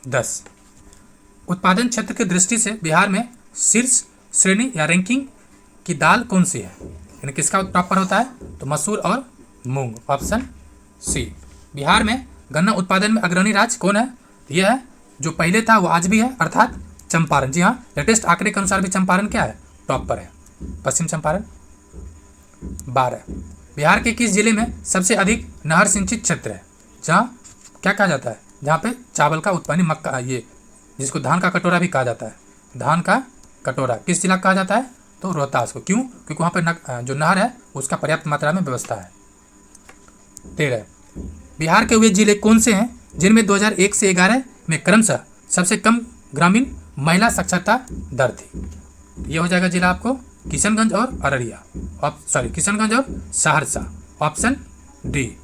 10, उत्पादन क्षेत्र की दृष्टि से बिहार में शीर्ष श्रेणी या रैंकिंग की दाल कौन सी है? यानी किसका टॉप पर होता है? तो मसूर और मूंग। Option C. बिहार में गन्ना उत्पादन में अग्रणी राज्य कौन है? यह है जो पहले था वो आज भी है, अर्थात चंपारण। जी हाँ, लेटेस्ट आंकड़े के अनुसार भी चंपारण क्या है? टॉप पर है, पश्चिम चंपारण। 12, बिहार के किस जिले में सबसे अधिक नहर सिंचित क्षेत्र है, जहाँ क्या कहा जाता है, जहाँ पे चावल का उत्पादन, मक्का, ये जिसको धान का कटोरा भी कहा जाता है, धान का कटोरा किस जिला कहा जाता है? तो रोहतास को। क्यों? क्योंकि वहाँ पे जो नहर है उसका पर्याप्त मात्रा में व्यवस्था है। 13, बिहार के वे जिले कौन से हैं जिनमें 2001 से 11 में क्रमशः सबसे कम ग्रामीण महिला साक्षरता दर थी? ये हो जाएगा जिला आपको किशनगंज और अररिया, किशनगंज और सहरसा। Option D.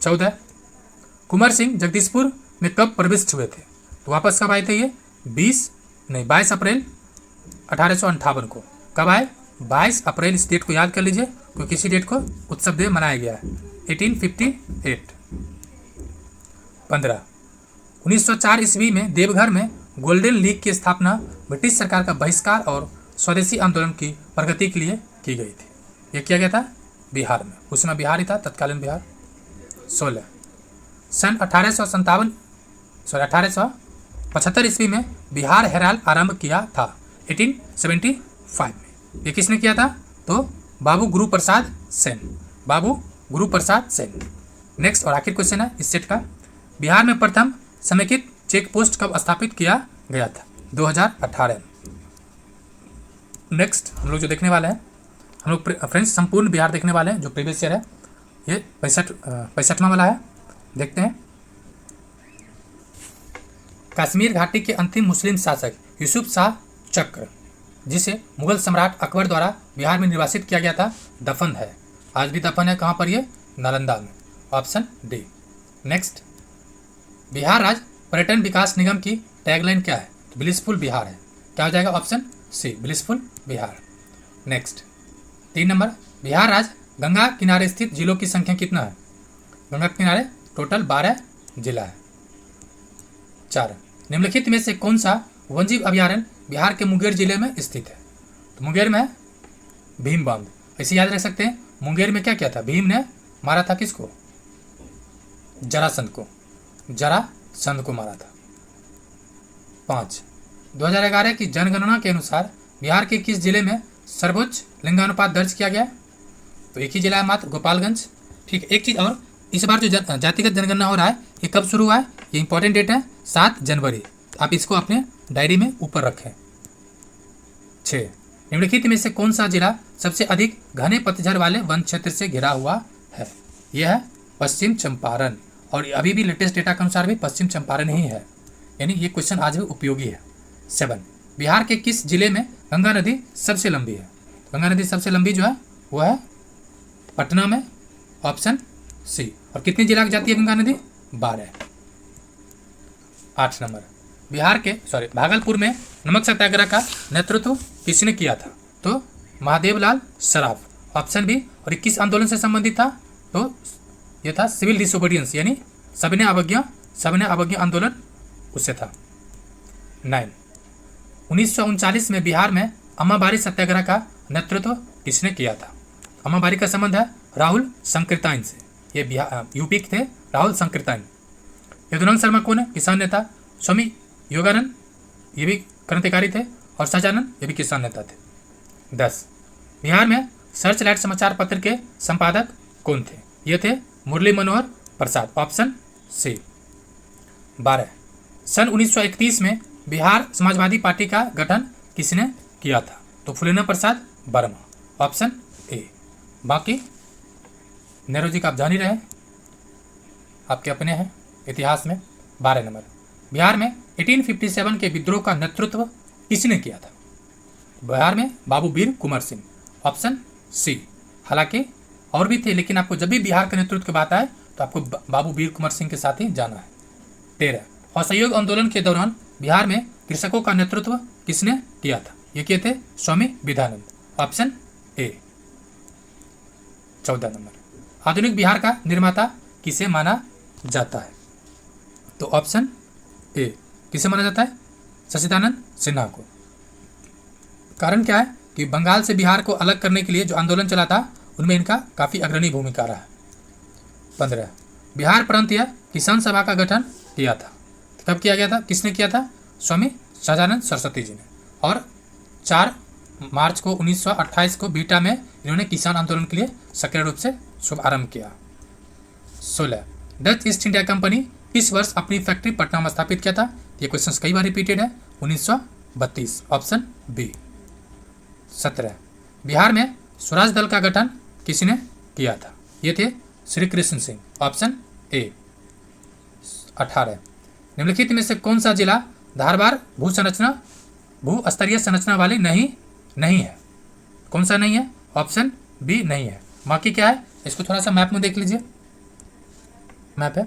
14, कुंवर सिंह जगदीशपुर में कब प्रविष्ट हुए थे? तो वापस कब आए थे ये? 22 अप्रैल 1858 को। कब आए? 22 अप्रैल। इस डेट को याद कर लीजिए क्योंकि इसी डेट को उत्सव दिवस मनाया गया है, 1858। 15, 1904 ईस्वी में देवघर में गोल्डन लीग की स्थापना ब्रिटिश सरकार का बहिष्कार और स्वदेशी आंदोलन की प्रगति के लिए की गई थी। यह किया गया था बिहार में, उस समय बिहार ही था, तत्कालीन बिहार। 16, सन 1875 ईस्वी में बिहार हेराल्ड आरंभ किया था, 1875 में। ये किसने किया था? तो बाबू गुरु प्रसाद सेन, बाबू गुरु प्रसाद सेन। नेक्स्ट और आखिर क्वेश्चन है इस सेट का, बिहार में प्रथम समेकित चेक पोस्ट कब स्थापित किया गया था? 2018। नेक्स्ट हम लोग जो देखने वाले हैं, हम लोग फ्रेंड्स संपूर्ण बिहार देखने वाले हैं। जो प्रीवियस ईयर है ये 65वां वाला है। देखते हैं। कश्मीर घाटी के अंतिम मुस्लिम शासक यूसुफ शाह चक्र, जिसे मुगल सम्राट अकबर द्वारा बिहार में निर्वासित किया गया था, दफन है। आज भी दफन है। कहाँ पर? ये नालंदा में। Option D. नेक्स्ट, बिहार राज्य पर्यटन विकास निगम की टैगलाइन क्या है? तो ब्लिसफुल बिहार है। क्या हो जाएगा? Option C, blissful Bihar. Next 3 number, Bihar राज्य गंगा किनारे स्थित जिलों की संख्या कितना है? गंगा किनारे टोटल 12 जिला है। 4, निम्नलिखित में से कौन सा वन्यजीव अभयारण्य बिहार के मुंगेर जिले में स्थित है? तो मुंगेर में भीम बांध। ऐसे याद रख सकते हैं, मुंगेर में क्या किया था? भीम ने मारा था किसको? जरासंध को, जरासंध को मारा था। 5, 2011 की जनगणना के अनुसार बिहार के किस जिले में सर्वोच्च लिंगानुपात दर्ज किया गया? तो एक ही जिला है मात्र, गोपालगंज। ठीक है। एक चीज़ और, इस बार जो जातिगत जनगणना हो रहा है ये कब शुरू हुआ है? ये इंपॉर्टेंट डेट है 7 जनवरी। आप इसको अपने डायरी में ऊपर रखें। 6, निम्नलिखित में से कौन सा जिला सबसे अधिक घने पतझड़ वाले वन क्षेत्र से घिरा हुआ है? यह है पश्चिम चंपारण, और अभी भी लेटेस्ट डेटा के अनुसार भी पश्चिम चंपारण ही है, यानी ये क्वेश्चन आज भी उपयोगी है। 7, बिहार के किस जिले में गंगा नदी सबसे लंबी है, गंगा नदी सबसे लंबी जो है वो है पटना में, ऑप्शन सी। और कितने जिला की जाती है गंगा नदी? 12। 8 नंबर, भागलपुर में नमक सत्याग्रह का नेतृत्व किसने किया था? तो महादेवलाल सराफ, ऑप्शन बी। और 21 आंदोलन से संबंधित था, तो यह था सिविल डिसोबीडियंस, यानी सविनय अवज्ञा आंदोलन उससे था। 9, 1939 में बिहार में अम्माबाड़ी सत्याग्रह का नेतृत्व किसने किया था? अम्माबाड़ी का संबंध है राहुल संकीर्तन से, ये बिहार यूपी के थे राहुल संकीर्तन। यदुनंद शर्मा कौन है? किसान नेता। स्वामी योगानंद ये भी क्रांतिकारी थे, और शाहजानंद ये भी किसान नेता थे। 10, बिहार में सर्च लाइट समाचार पत्र के संपादक कौन थे? ये थे मुरली मनोहर प्रसाद, ऑप्शन सी। 12, सन 1931 में बिहार समाजवादी पार्टी का गठन किसने किया था? तो फुलेना प्रसाद वर्मा, ऑप्शन ए। बाकी नेहरू जी का आप जान ही रहे, आपके अपने हैं इतिहास में। 12 नंबर, बिहार में 1857 के विद्रोह का नेतृत्व किसने किया था? बिहार में बाबू वीर कुंवर सिंह, ऑप्शन सी। हालांकि और भी थे, लेकिन आपको जब भी बिहार के नेतृत्व की बात आए तो आपको बाबू वीर कुंवर सिंह के साथ ही जाना है। 13, असहयोग आंदोलन के दौरान बिहार में कृषकों का नेतृत्व किसने किया था? ये किए थे Swami Vivekananda, option A. 14 number, आधुनिक बिहार का निर्माता किसे माना जाता है? तो ऑप्शन ए, किसे माना जाता है? सच्चिदानंद सिन्हा को। कारण क्या है कि बंगाल से बिहार को अलग करने के लिए जो आंदोलन चला था उनमें इनका काफ़ी अग्रणी भूमिका रहा है। 15, बिहार प्रांतीय किसान सभा का गठन किया था, कब किया गया था? किसने किया था? स्वामी सहजानंद सरस्वती जी ने। और 4 मार्च को 1928 को बीटा में इन्होंने किसान आंदोलन के लिए सक्रिय रूप से शुभारंभ किया। 16, डच ईस्ट इंडिया कंपनी किस वर्ष अपनी फैक्ट्री पटना में स्थापित किया था? ये क्वेश्चन कई बार रिपीटेड है। 1932, ऑप्शन बी। 17, बिहार में स्वराज दल का गठन किसने किया था? ये थे श्री कृष्ण सिंह, ऑप्शन ए। 18, निम्नलिखित में से कौन सा जिला धारवाड़ भू स्तरीय संरचना वाले नहीं है? कौन सा नहीं है? ऑप्शन बी नहीं है। बाकी क्या है, इसको थोड़ा सा मैप में देख लीजिए, मैप है,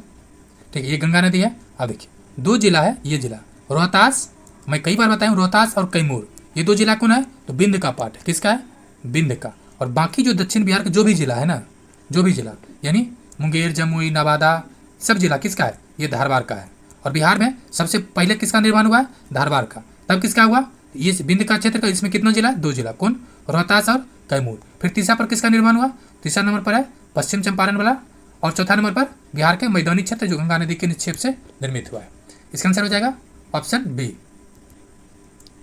ठीक है। ये गंगा नदी है। अब देखिए 2 जिला है, ये जिला रोहतास, मैं कई बार बताया हूँ, रोहतास और कैमूर, ये 2 जिला कौन है? तो बिंद का पार्ट है। किसका है? बिंद का। और बाकी जो दक्षिण बिहार का जो भी जिला है ना, जो भी जिला यानी मुंगेर, जमुई, नवादा, सब जिला किसका है? ये धारवाड़ का है। और बिहार में सबसे पहले किसका निर्माण हुआ है? धारवाड़ का। तब किसका हुआ? ये बिंद का क्षेत्र का, इसमें कितना जिला? 2 जिला, कौन? रोहतास और कैमूर। फिर तीसरा पर किसका निर्माण हुआ? तीसरा नंबर पर है पश्चिम चंपारण वाला, और चौथा नंबर पर बिहार के मैदानी क्षेत्र जो गंगा नदी के निक्षेप से निर्मित हुआ है। इसका आंसर हो जाएगा ऑप्शन बी।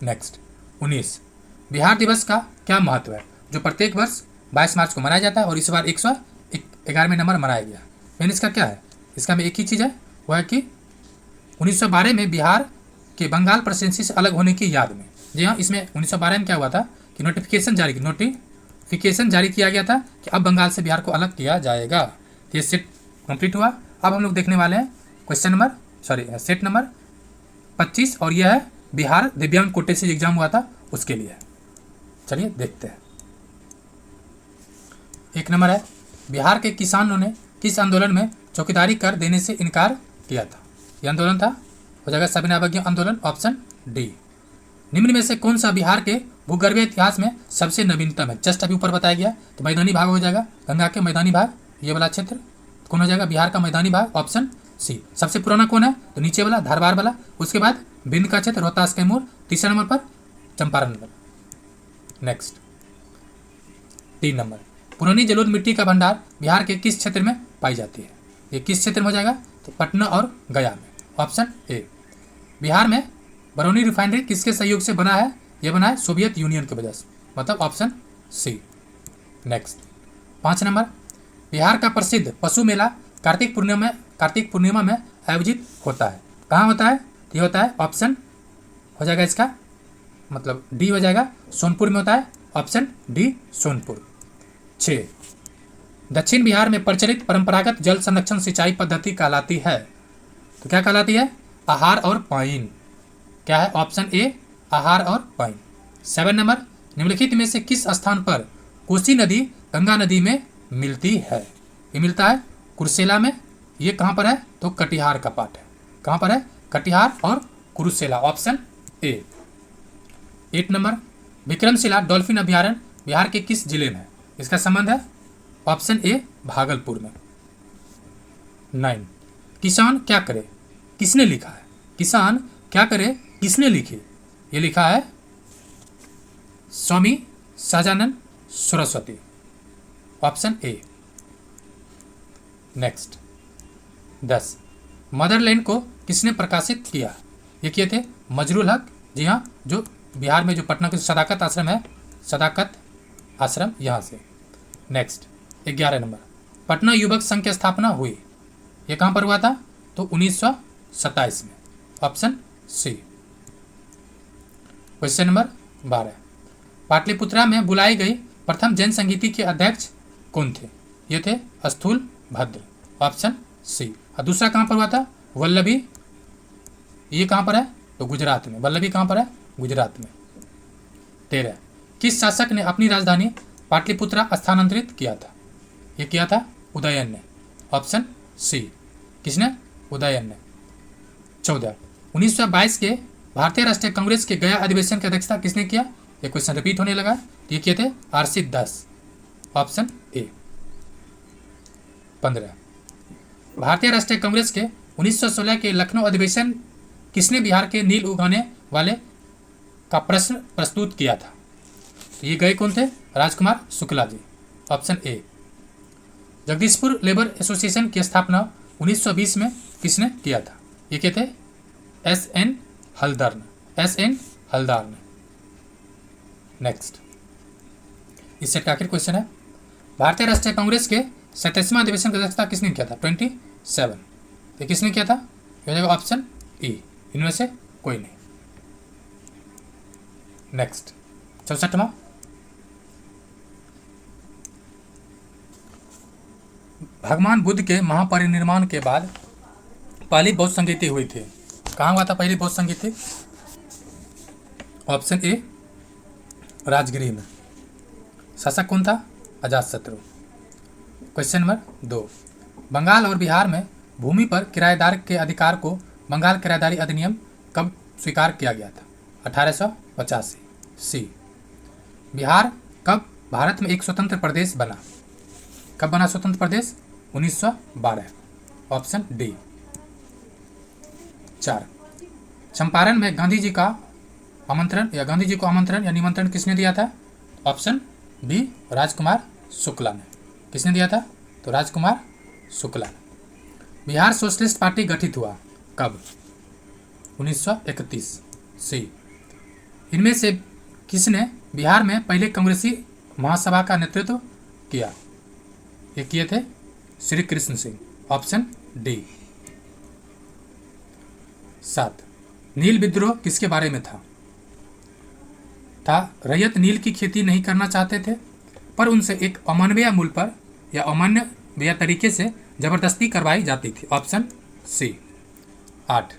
नेक्स्ट 19, बिहार दिवस का क्या महत्व है? जो प्रत्येक वर्ष 22 मार्च को मनाया जाता है और इस बार 111वें नंबर मनाया गया। मेन इसका क्या है? इसका में एक ही चीज़ है, वह है कि 1912 में बिहार के बंगाल प्रेसिडेंसी से अलग होने की याद में, जी हाँ, इसमें 1912 में क्या हुआ था कि नोटिफिकेशन जारी किया गया था कि अब बंगाल से बिहार को अलग किया जाएगा। ये सेट कंप्लीट हुआ। अब हम लोग देखने वाले हैं सेट नंबर 25, और यह है बिहार दिव्यांग कोटे से एग्जाम हुआ था उसके लिए। चलिए देखते हैं। 1 नंबर है, बिहार के किसानों ने किस आंदोलन में चौकीदारी कर देने से इनकार किया था? यह आंदोलन था, हो जाएगा सविनय अवज्ञा आंदोलन, ऑप्शन डी। निम्न में से कौन सा बिहार के भूगर्भीय इतिहास में सबसे नवीनतम है? जस्ट अभी ऊपर बताया गया, तो मैदानी भाग हो जाएगा, गंगा के मैदानी भाग, ये वाला क्षेत्र कौन हो जाएगा? बिहार का मैदानी भाग, ऑप्शन सी। सबसे पुराना कौन है? तो नीचे वाला धारवाड़ वाला, उसके बाद बिंद का क्षेत्र, रोहतास, कैमूर, तीसरा नंबर पर चंपारण नगर। नेक्स्ट 3 नंबर, पुरानी जलोढ़ मिट्टी का भंडार बिहार के किस क्षेत्र में पाई जाती है? ये किस क्षेत्र में हो जाएगा? तो पटना और गया में, ऑप्शन ए। बिहार में बरौनी रिफाइनरी किसके सहयोग से बना है? यह बना है सोवियत यूनियन की वजह से, मतलब option C. Next 5 number, Bihar का प्रसिद्ध पशु मेला कार्तिक पूर्णिमा में आयोजित होता है। कहाँ होता है? ये होता है, ऑप्शन हो जाएगा इसका मतलब डी हो जाएगा, सोनपुर में होता है, ऑप्शन डी सोनपुर। 6, दक्षिण बिहार में प्रचलित परंपरागत जल संरक्षण सिंचाई पद्धति कहलाती है। तो क्या कहलाती है? आहार और पाइन। क्या है? ऑप्शन ए, आहार और पाइन। 7 नंबर, निम्नलिखित में से किस स्थान पर कोसी नदी गंगा नदी में मिलती है? ये मिलता है कुर्सेला में। ये कहाँ पर है? तो कटिहार का पार्ट है। कहाँ पर है? कटिहार और Kursela, option A. 8 number, Vikramshila dolphin अभ्यारण्य बिहार के किस जिले में है? इसका संबंध है ऑप्शन ए भागलपुर में। 9, किसान क्या करे किसने लिखा है? किसान क्या करे किसने लिखी? ये लिखा है Swami Sahajanand Saraswati, option A. Next 10, Motherland को किसने प्रकाशित किया? ये किए थे मजरूल हक। जी हाँ, जो बिहार में जो पटना के सदाकत आश्रम है, सदाकत आश्रम यहाँ से। नेक्स्ट 11 नंबर, पटना युवक संघ की स्थापना हुई, ये कहाँ पर हुआ था? तो 1927 में, option C. Question number 12, Pataliputra में बुलाई गई प्रथम जैन संगीति के अध्यक्ष कौन थे? ये थे स्थूल भद्र, ऑप्शन सी। और दूसरा कहाँ पर हुआ था? वल्लभी। ये कहाँ पर है? तो गुजरात में। वल्लभी कहाँ पर है? गुजरात में। 13, किस शासक ने अपनी राजधानी पाटलिपुत्रा स्थानांतरित किया था? ये किया था उदयन ने, ऑप्शन सी। किसने? उदयन ने। 14, 1922 के भारतीय राष्ट्रीय कांग्रेस के गया अधिवेशन की अध्यक्षता किसने किया? ये क्वेश्चन रिपीट होने लगा। ये किए थे आरसी दास, ऑप्शन ए। 15, भारतीय राष्ट्रीय कांग्रेस के 1916 के लखनऊ अधिवेशन किसने बिहार के नील उगाने वाले का प्रश्न प्रस्तुत किया था? ये गए कौन थे? Rajkumar Shukla ji, option A. Jagdishpur labour association की स्थापना 1920 में किसने किया था? ये क्या थे? एस.एन. हल्दर, एस.एन. हल्दार ने। नेक्स्ट, इस सेट का आखिर क्वेश्चन है, भारतीय राष्ट्रीय कांग्रेस के 27वां अधिवेशन की अध्यक्षता किसने किया था? 27। ये किसने किया था? ये हो जाएगा ऑप्शन ई, इनमें से कोई नहीं। नेक्स्ट 64वां, भगवान बुद्ध के महापरिनिर्वाण के बाद पहली बौद्ध संगीति हुई थी, कहाँ हुआ था पहली बौद्ध संगीति? ऑप्शन ए राजगिरी में। शासक कौन था? अजातशत्रु। क्वेश्चन नंबर 2, बंगाल और बिहार में भूमि पर किराएदार के अधिकार को बंगाल किराएदारी अधिनियम कब स्वीकार किया गया था? 1885। सी, बिहार कब भारत में एक स्वतंत्र प्रदेश बना? कब बना स्वतंत्र प्रदेश? 1912, ऑप्शन डी। 4, चंपारण में गांधी जी का आमंत्रण या गांधी जी को आमंत्रण या निमंत्रण किसने दिया था? ऑप्शन बी राजकुमार शुक्ला ने। किसने दिया था? तो राजकुमार शुक्ला ने। बिहार सोशलिस्ट पार्टी गठित हुआ कब? 1931। सी, इनमें से किसने बिहार में पहले कांग्रेसी महासभा का नेतृत्व किया? ये किए थे श्री कृष्ण सिंह, ऑप्शन डी। 7, नील विद्रोह किसके बारे में था? रैयत नील की खेती नहीं करना चाहते थे, पर उनसे एक अमानवीय मूल्य पर या अमानवीय तरीके से जबरदस्ती करवाई जाती थी, ऑप्शन सी। 8,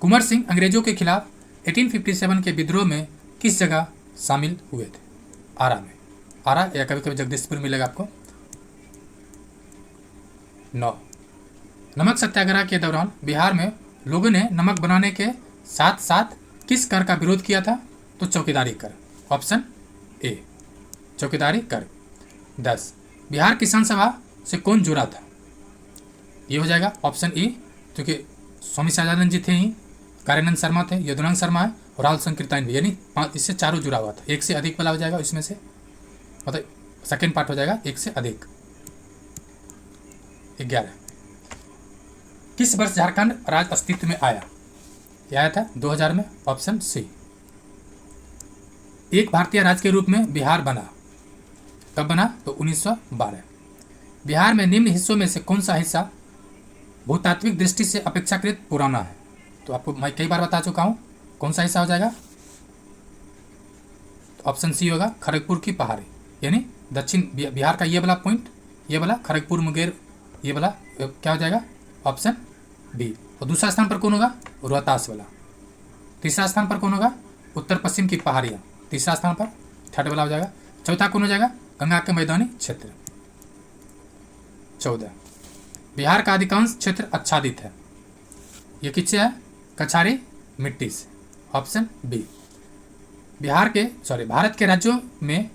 कुंवर सिंह अंग्रेजों के खिलाफ 1857 के विद्रोह में किस जगह शामिल हुए थे? आरा में। आरा या कभी कभी जगदीशपुर मिलेगा आपको। 9, नमक सत्याग्रह के दौरान बिहार में लोगों ने नमक बनाने के साथ साथ किस कर का विरोध किया था? तो चौकीदारी कर, ऑप्शन ए चौकीदारी कर। 10, बिहार किसान सभा से कौन जुड़ा था? ये हो जाएगा ऑप्शन ई, क्योंकि स्वामी सहजानंद जी थे ही, कार्यानंद शर्मा थे, यदुनांग शर्मा है और राहुल संकीर्तन भी, यानी इससे चारों जुड़ा हुआ था। एक से अधिक वाला हो जाएगा इसमें से, मतलब सेकेंड पार्ट हो जाएगा एक से अधिक। 11, किस वर्ष झारखंड राज्य अस्तित्व में आया? यह आया था 2000 में, ऑप्शन सी। एक भारतीय राज्य के रूप में बिहार बना कब बना? तो 1912। बिहार में निम्न हिस्सों में से कौन सा हिस्सा भूतात्विक दृष्टि से अपेक्षाकृत पुराना है? तो आपको मैं कई बार बता चुका हूं, कौन सा हिस्सा हो जाएगा? तो ऑप्शन सी होगा खड़गपुर की पहाड़ी, यानी दक्षिण बिहार का ये वाला पॉइंट, ये वाला खड़गपुर मुंगेर, ये वाला क्या हो जाएगा? Option B. और दूसरा स्थान पर कौन होगा? रोहतास वाला। तीसरा स्थान पर कौन होगा? उत्तर पश्चिम की पहाड़ियाँ, तीसरा स्थान पर, थर्ड वाला हो जाएगा। चौथा कौन हो जाएगा? गंगा के मैदानी क्षेत्र। 14, बिहार का अधिकांश क्षेत्र आच्छादित है। ये किससे है? कछारी मिट्टी से। Option B. भारत के राज्यों में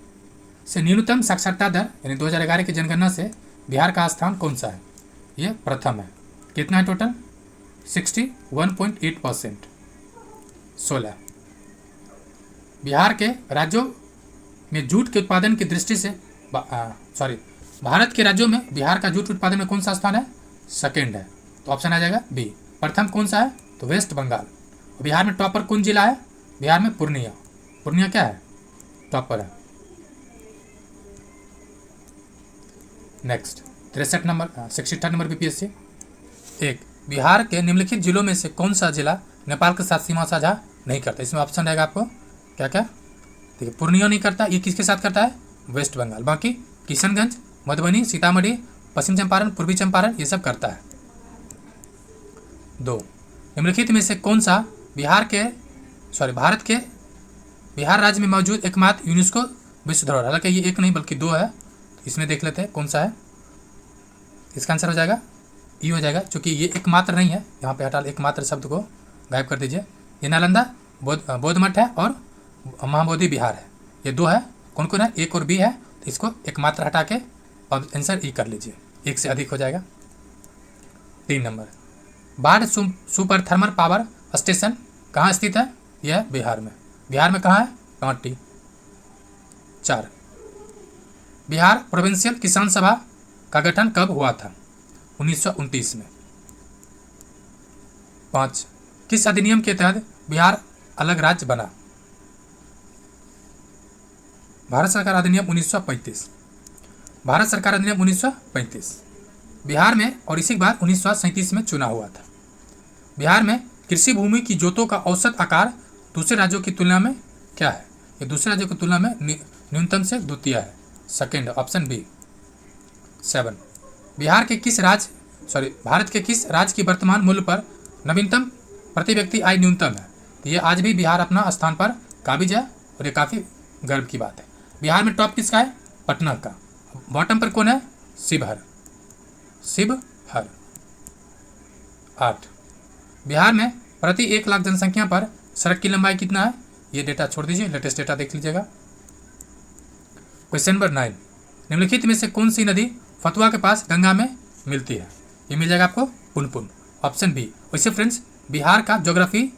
से न्यूनतम साक्षरता दर यानी 2011 की जनगणना से बिहार का स्थान कौन सा है? ये प्रथम है। कितना है टोटल? 61.8%। 16, बिहार के राज्यों में जूट के उत्पादन की दृष्टि से भारत के राज्यों में बिहार का जूट उत्पादन में कौन सा स्थान है? सेकेंड है। तो ऑप्शन आ जाएगा बी। प्रथम कौन सा है? तो वेस्ट बंगाल। बिहार में टॉपर कौन जिला है? बिहार में पूर्णिया। पूर्णिया क्या है? टॉपर है। Next 63 number 63 number BPSC. 1, Bihar के निम्नलिखित जिलों में से कौन सा जिला नेपाल के साथ सीमा साझा नहीं करता? इसमें ऑप्शन रहेगा आपको क्या क्या? देखिए, पूर्णिया नहीं करता। ये किसके साथ करता है? वेस्ट बंगाल। बाकी किशनगंज, मधुबनी, सीतामढ़ी, पश्चिम चंपारण, पूर्वी चंपारण ये सब करता है। 2, निम्नलिखित में से कौन सा भारत के बिहार राज्य में मौजूद एकमात्र यूनेस्को विश्व धरोहर? हालांकि ये एक नहीं बल्कि 2 है। इसमें देख लेते हैं कौन सा है। इसका आंसर हो जाएगा ई हो जाएगा, क्योंकि ये एकमात्र नहीं है। यहाँ पे हटा एकमात्र शब्द को गायब कर दीजिए। ये नालंदा बौद्ध मठ है और महाबोधि बिहार है। ये 2 है। कौन कौन है? एक और बी है। तो इसको एकमात्र हटा के आंसर ई कर लीजिए, एक से अधिक हो जाएगा। 3 नंबर, बाढ़ सुपर थर्मल पावर स्टेशन कहाँ स्थित है? यह बिहार में। बिहार में कहाँ है? कांटी। 4, बिहार प्रोविंशियल किसान सभा का गठन कब हुआ था? 1929 में। 5, किस अधिनियम के तहत बिहार अलग राज्य बना? भारत सरकार अधिनियम 1935। भारत सरकार अधिनियम 1935 बिहार में, और इसी के बाद 1937 में चुना हुआ था। बिहार में कृषि भूमि की जोतों का औसत आकार दूसरे राज्यों की तुलना में क्या है? ये दूसरे राज्यों की तुलना में न्यूनतम से द्वितीय है। Second, option B. 7, भारत के किस राज्य की वर्तमान मूल्य पर नवीनतम प्रति व्यक्ति आय न्यूनतम है? तो ये आज भी बिहार अपना स्थान पर काबिज है और ये काफ़ी गर्व की बात है। बिहार में टॉप किसका है? पटना का। बॉटम पर कौन है? शिवहर। 8, बिहार में प्रति 1 लाख जनसंख्या पर सड़क की लंबाई कितना है? ये डेटा छोड़ दीजिए, लेटेस्ट डेटा देख लीजिएगा। क्वेश्चन नंबर 9, निम्नलिखित में से कौन सी नदी फतुआ के पास गंगा में मिलती है? ये मिल जाएगा आपको पुनपुन। Option B. वैसे फ्रेंड्स, बिहार का ज्योग्राफी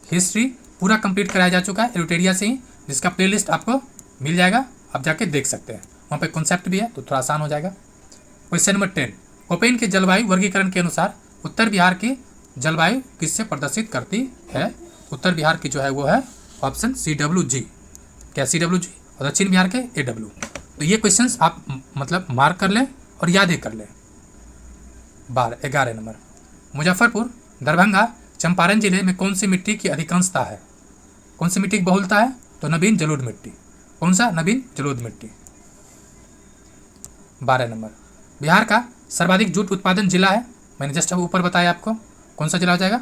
हिस्ट्री पूरा कंप्लीट कराया जा चुका है एडुटेरिया से ही, जिसका प्लेलिस्ट आपको मिल जाएगा, आप जाके देख सकते हैं। वहाँ पे कॉन्सेप्ट भी है तो थोड़ा आसान हो जाएगा। क्वेश्चन नंबर 10, ओपेन के जलवायु वर्गीकरण के अनुसार उत्तर बिहार की जलवायु किससे प्रदर्शित करती है? उत्तर बिहार की जो है वो है ऑप्शन CWG। क्या CWG? और दक्षिण बिहार के AW। तो ये क्वेश्चंस आप मतलब मार्क कर लें और याद ही कर लें। 11 नंबर, मुजफ्फरपुर, दरभंगा, चंपारण जिले में कौन सी मिट्टी की अधिकांशता है? कौन सी मिट्टी की बहुलता है? तो नवीन जलोढ़ मिट्टी। कौन सा? नवीन जलोढ़ मिट्टी। 12 नंबर, बिहार का सर्वाधिक जूट उत्पादन जिला है, मैंने जस्ट अब ऊपर बताया आपको, कौन सा जिला हो जाएगा?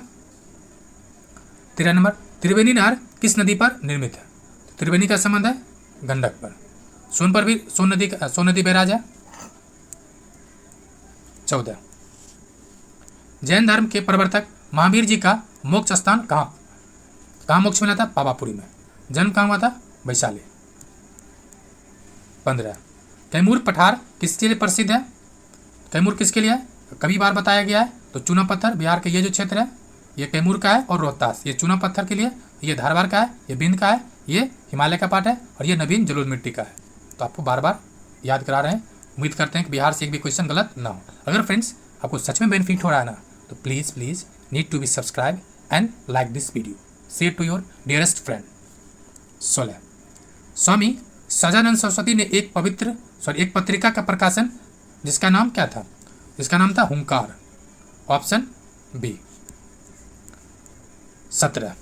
13 नंबर, त्रिवेणी नहर किस नदी पर निर्मित है? त्रिवेणी का संबंध है गंडक पर। सोन पर भी सोन नदी बैराज है। 14, जैन धर्म के प्रवर्तक महावीर जी का मोक्ष स्थान कहाँ मोक्ष मिला था? पावापुरी में। जन्म कहाँ हुआ था? वैशाली। 15, कैमूर पठार किसके लिए प्रसिद्ध है? कैमूर किसके लिए है? कभी बार बताया गया है। तो चूना पत्थर, बिहार के ये जो क्षेत्र है ये कैमूर का है, और रोहतास ये चूना पत्थर के लिए, ये धारवाड़ का है, ये बिंद का है, ये हिमालय का पार्ट है, और ये नवीन जलोढ़ मिट्टी का है। तो आपको बार बार याद करा रहे हैं। उम्मीद करते हैं कि बिहार से एक भी क्वेश्चन गलत ना हो। अगर फ्रेंड्स आपको सच में बेनिफिट हो रहा है ना, तो please need to be subscribe and like this video, share to your dearest friend. 16, Swami Sahajanand Saraswati ने एक पत्रिका का प्रकाशन जिसका नाम क्या था? जिसका नाम था हुंकार। Option B. 17,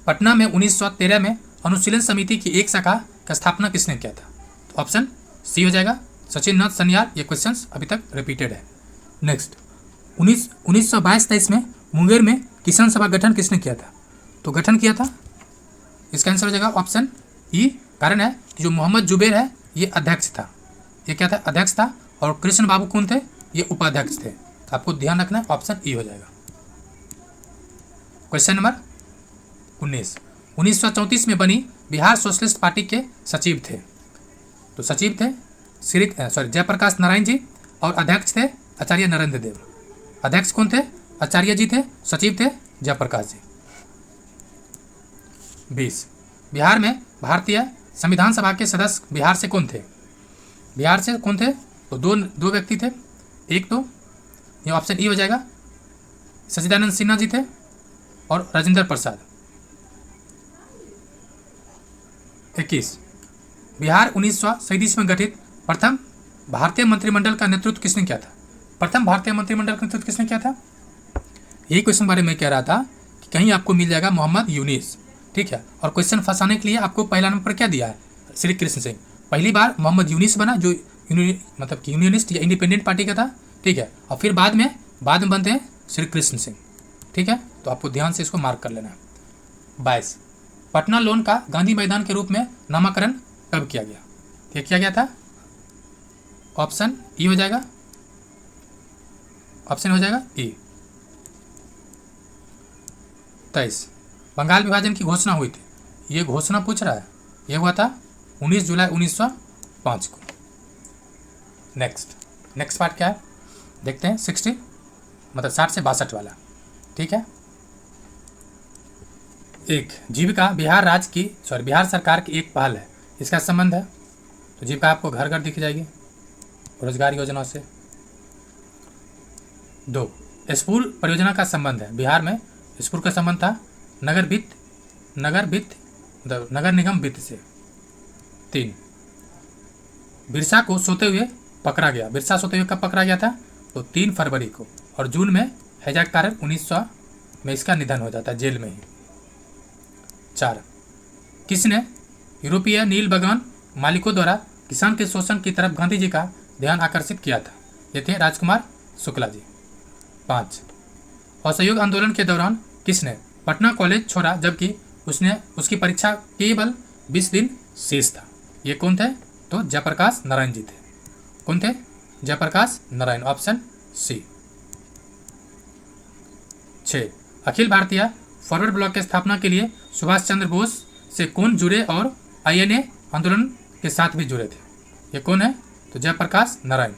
पटना में 1913 में अनुशीलन समिति की एक शाखा का स्थापना किसने किया था? तो ऑप्शन सी हो जाएगा सचिन नाथ सन्याल। ये क्वेश्चंस अभी तक रिपीटेड है। नेक्स्ट, 1922-23 में मुंगेर में किसान सभा गठन किसने किया था? तो गठन किया था इसका आंसर हो जाएगा ऑप्शन ई। कारण है कि जो मोहम्मद जुबैर है ये अध्यक्ष था, ये क्या था, अध्यक्ष था, और कृष्ण बाबू कौन थे, ये उपाध्यक्ष थे। तो आपको ध्यान रखना है, ऑप्शन ई हो जाएगा। क्वेश्चन नंबर 19, 1934 में बनी बिहार सोशलिस्ट पार्टी के सचिव थे। तो सचिव थे जयप्रकाश नारायण जी, और अध्यक्ष थे आचार्य नरेंद्र देव। अध्यक्ष कौन थे, आचार्य जी थे, सचिव थे जयप्रकाश जी। 20, बिहार में भारतीय संविधान सभा के सदस्य बिहार से कौन थे, बिहार से कौन थे, तो दो व्यक्ति थे। एक तो ये ऑप्शन ई हो जाएगा, सच्चिदानंद सिन्हा जी थे और राजेंद्र प्रसाद। 21, बिहार 1937 में गठित प्रथम भारतीय मंत्रिमंडल का नेतृत्व किसने किया था, प्रथम भारतीय मंत्रिमंडल का नेतृत्व किसने किया था। यही क्वेश्चन बारे में कह रहा था कि कहीं आपको मिल जाएगा मोहम्मद यूनिस, ठीक है। और क्वेश्चन फंसाने के लिए आपको पहला नंबर क्या दिया है, श्री कृष्ण सिंह। पहली बार मोहम्मद यूनिस बना जो मतलब कि यूनियनिस्ट या इंडिपेंडेंट पार्टी का था, ठीक है। और फिर बाद में बनते हैं श्री कृष्ण सिंह, ठीक है। तो आपको ध्यान से इसको मार्क कर लेना है। 22, पटना लोन का गांधी मैदान के रूप में नामकरण कब किया गया, ये किया गया था, ऑप्शन ई हो जाएगा, ऑप्शन हो जाएगा ई। 23, बंगाल विभाजन की घोषणा हुई थी, ये घोषणा पूछ रहा है, ये हुआ था 19 जुलाई 1905 को। नेक्स्ट पार्ट क्या है देखते हैं, 60 मतलब 60 से 62 वाला, ठीक है। एक जीविका बिहार सरकार की एक पहल है, इसका संबंध है, तो जीविका आपको घर घर दिख जाएगी रोजगार योजना से। 2, स्फूल परियोजना का संबंध है, बिहार में स्फूल का संबंध था नगर निगम वित्त से। 3, बिरसा को सोते हुए पकड़ा गया, बिरसा सोते हुए कब पकड़ा गया था, तो 3 फरवरी को, और जून में हैजा के कारण 1900 में इसका निधन हो जाता है जेल में ही। 4, किसने यूरोपीय नील बगान मालिकों द्वारा किसान के शोषण की तरफ गांधी जी का ध्यान आकर्षित किया था, ये थे राजकुमार शुक्ला जी। 5, असहयोग आंदोलन के दौरान किसने पटना कॉलेज छोड़ा जबकि उसकी परीक्षा केवल 20 दिन शेष था, ये कौन थे, तो जयप्रकाश नारायण जी थे। कौन थे, Jayaprakash Narayan, option C. 6, Akhil Bharatiya forward block की स्थापना के लिए सुभाष चंद्र बोस से कौन जुड़े और आईएनए आंदोलन के साथ भी जुड़े थे, ये कौन है, तो Jayaprakash Narayan,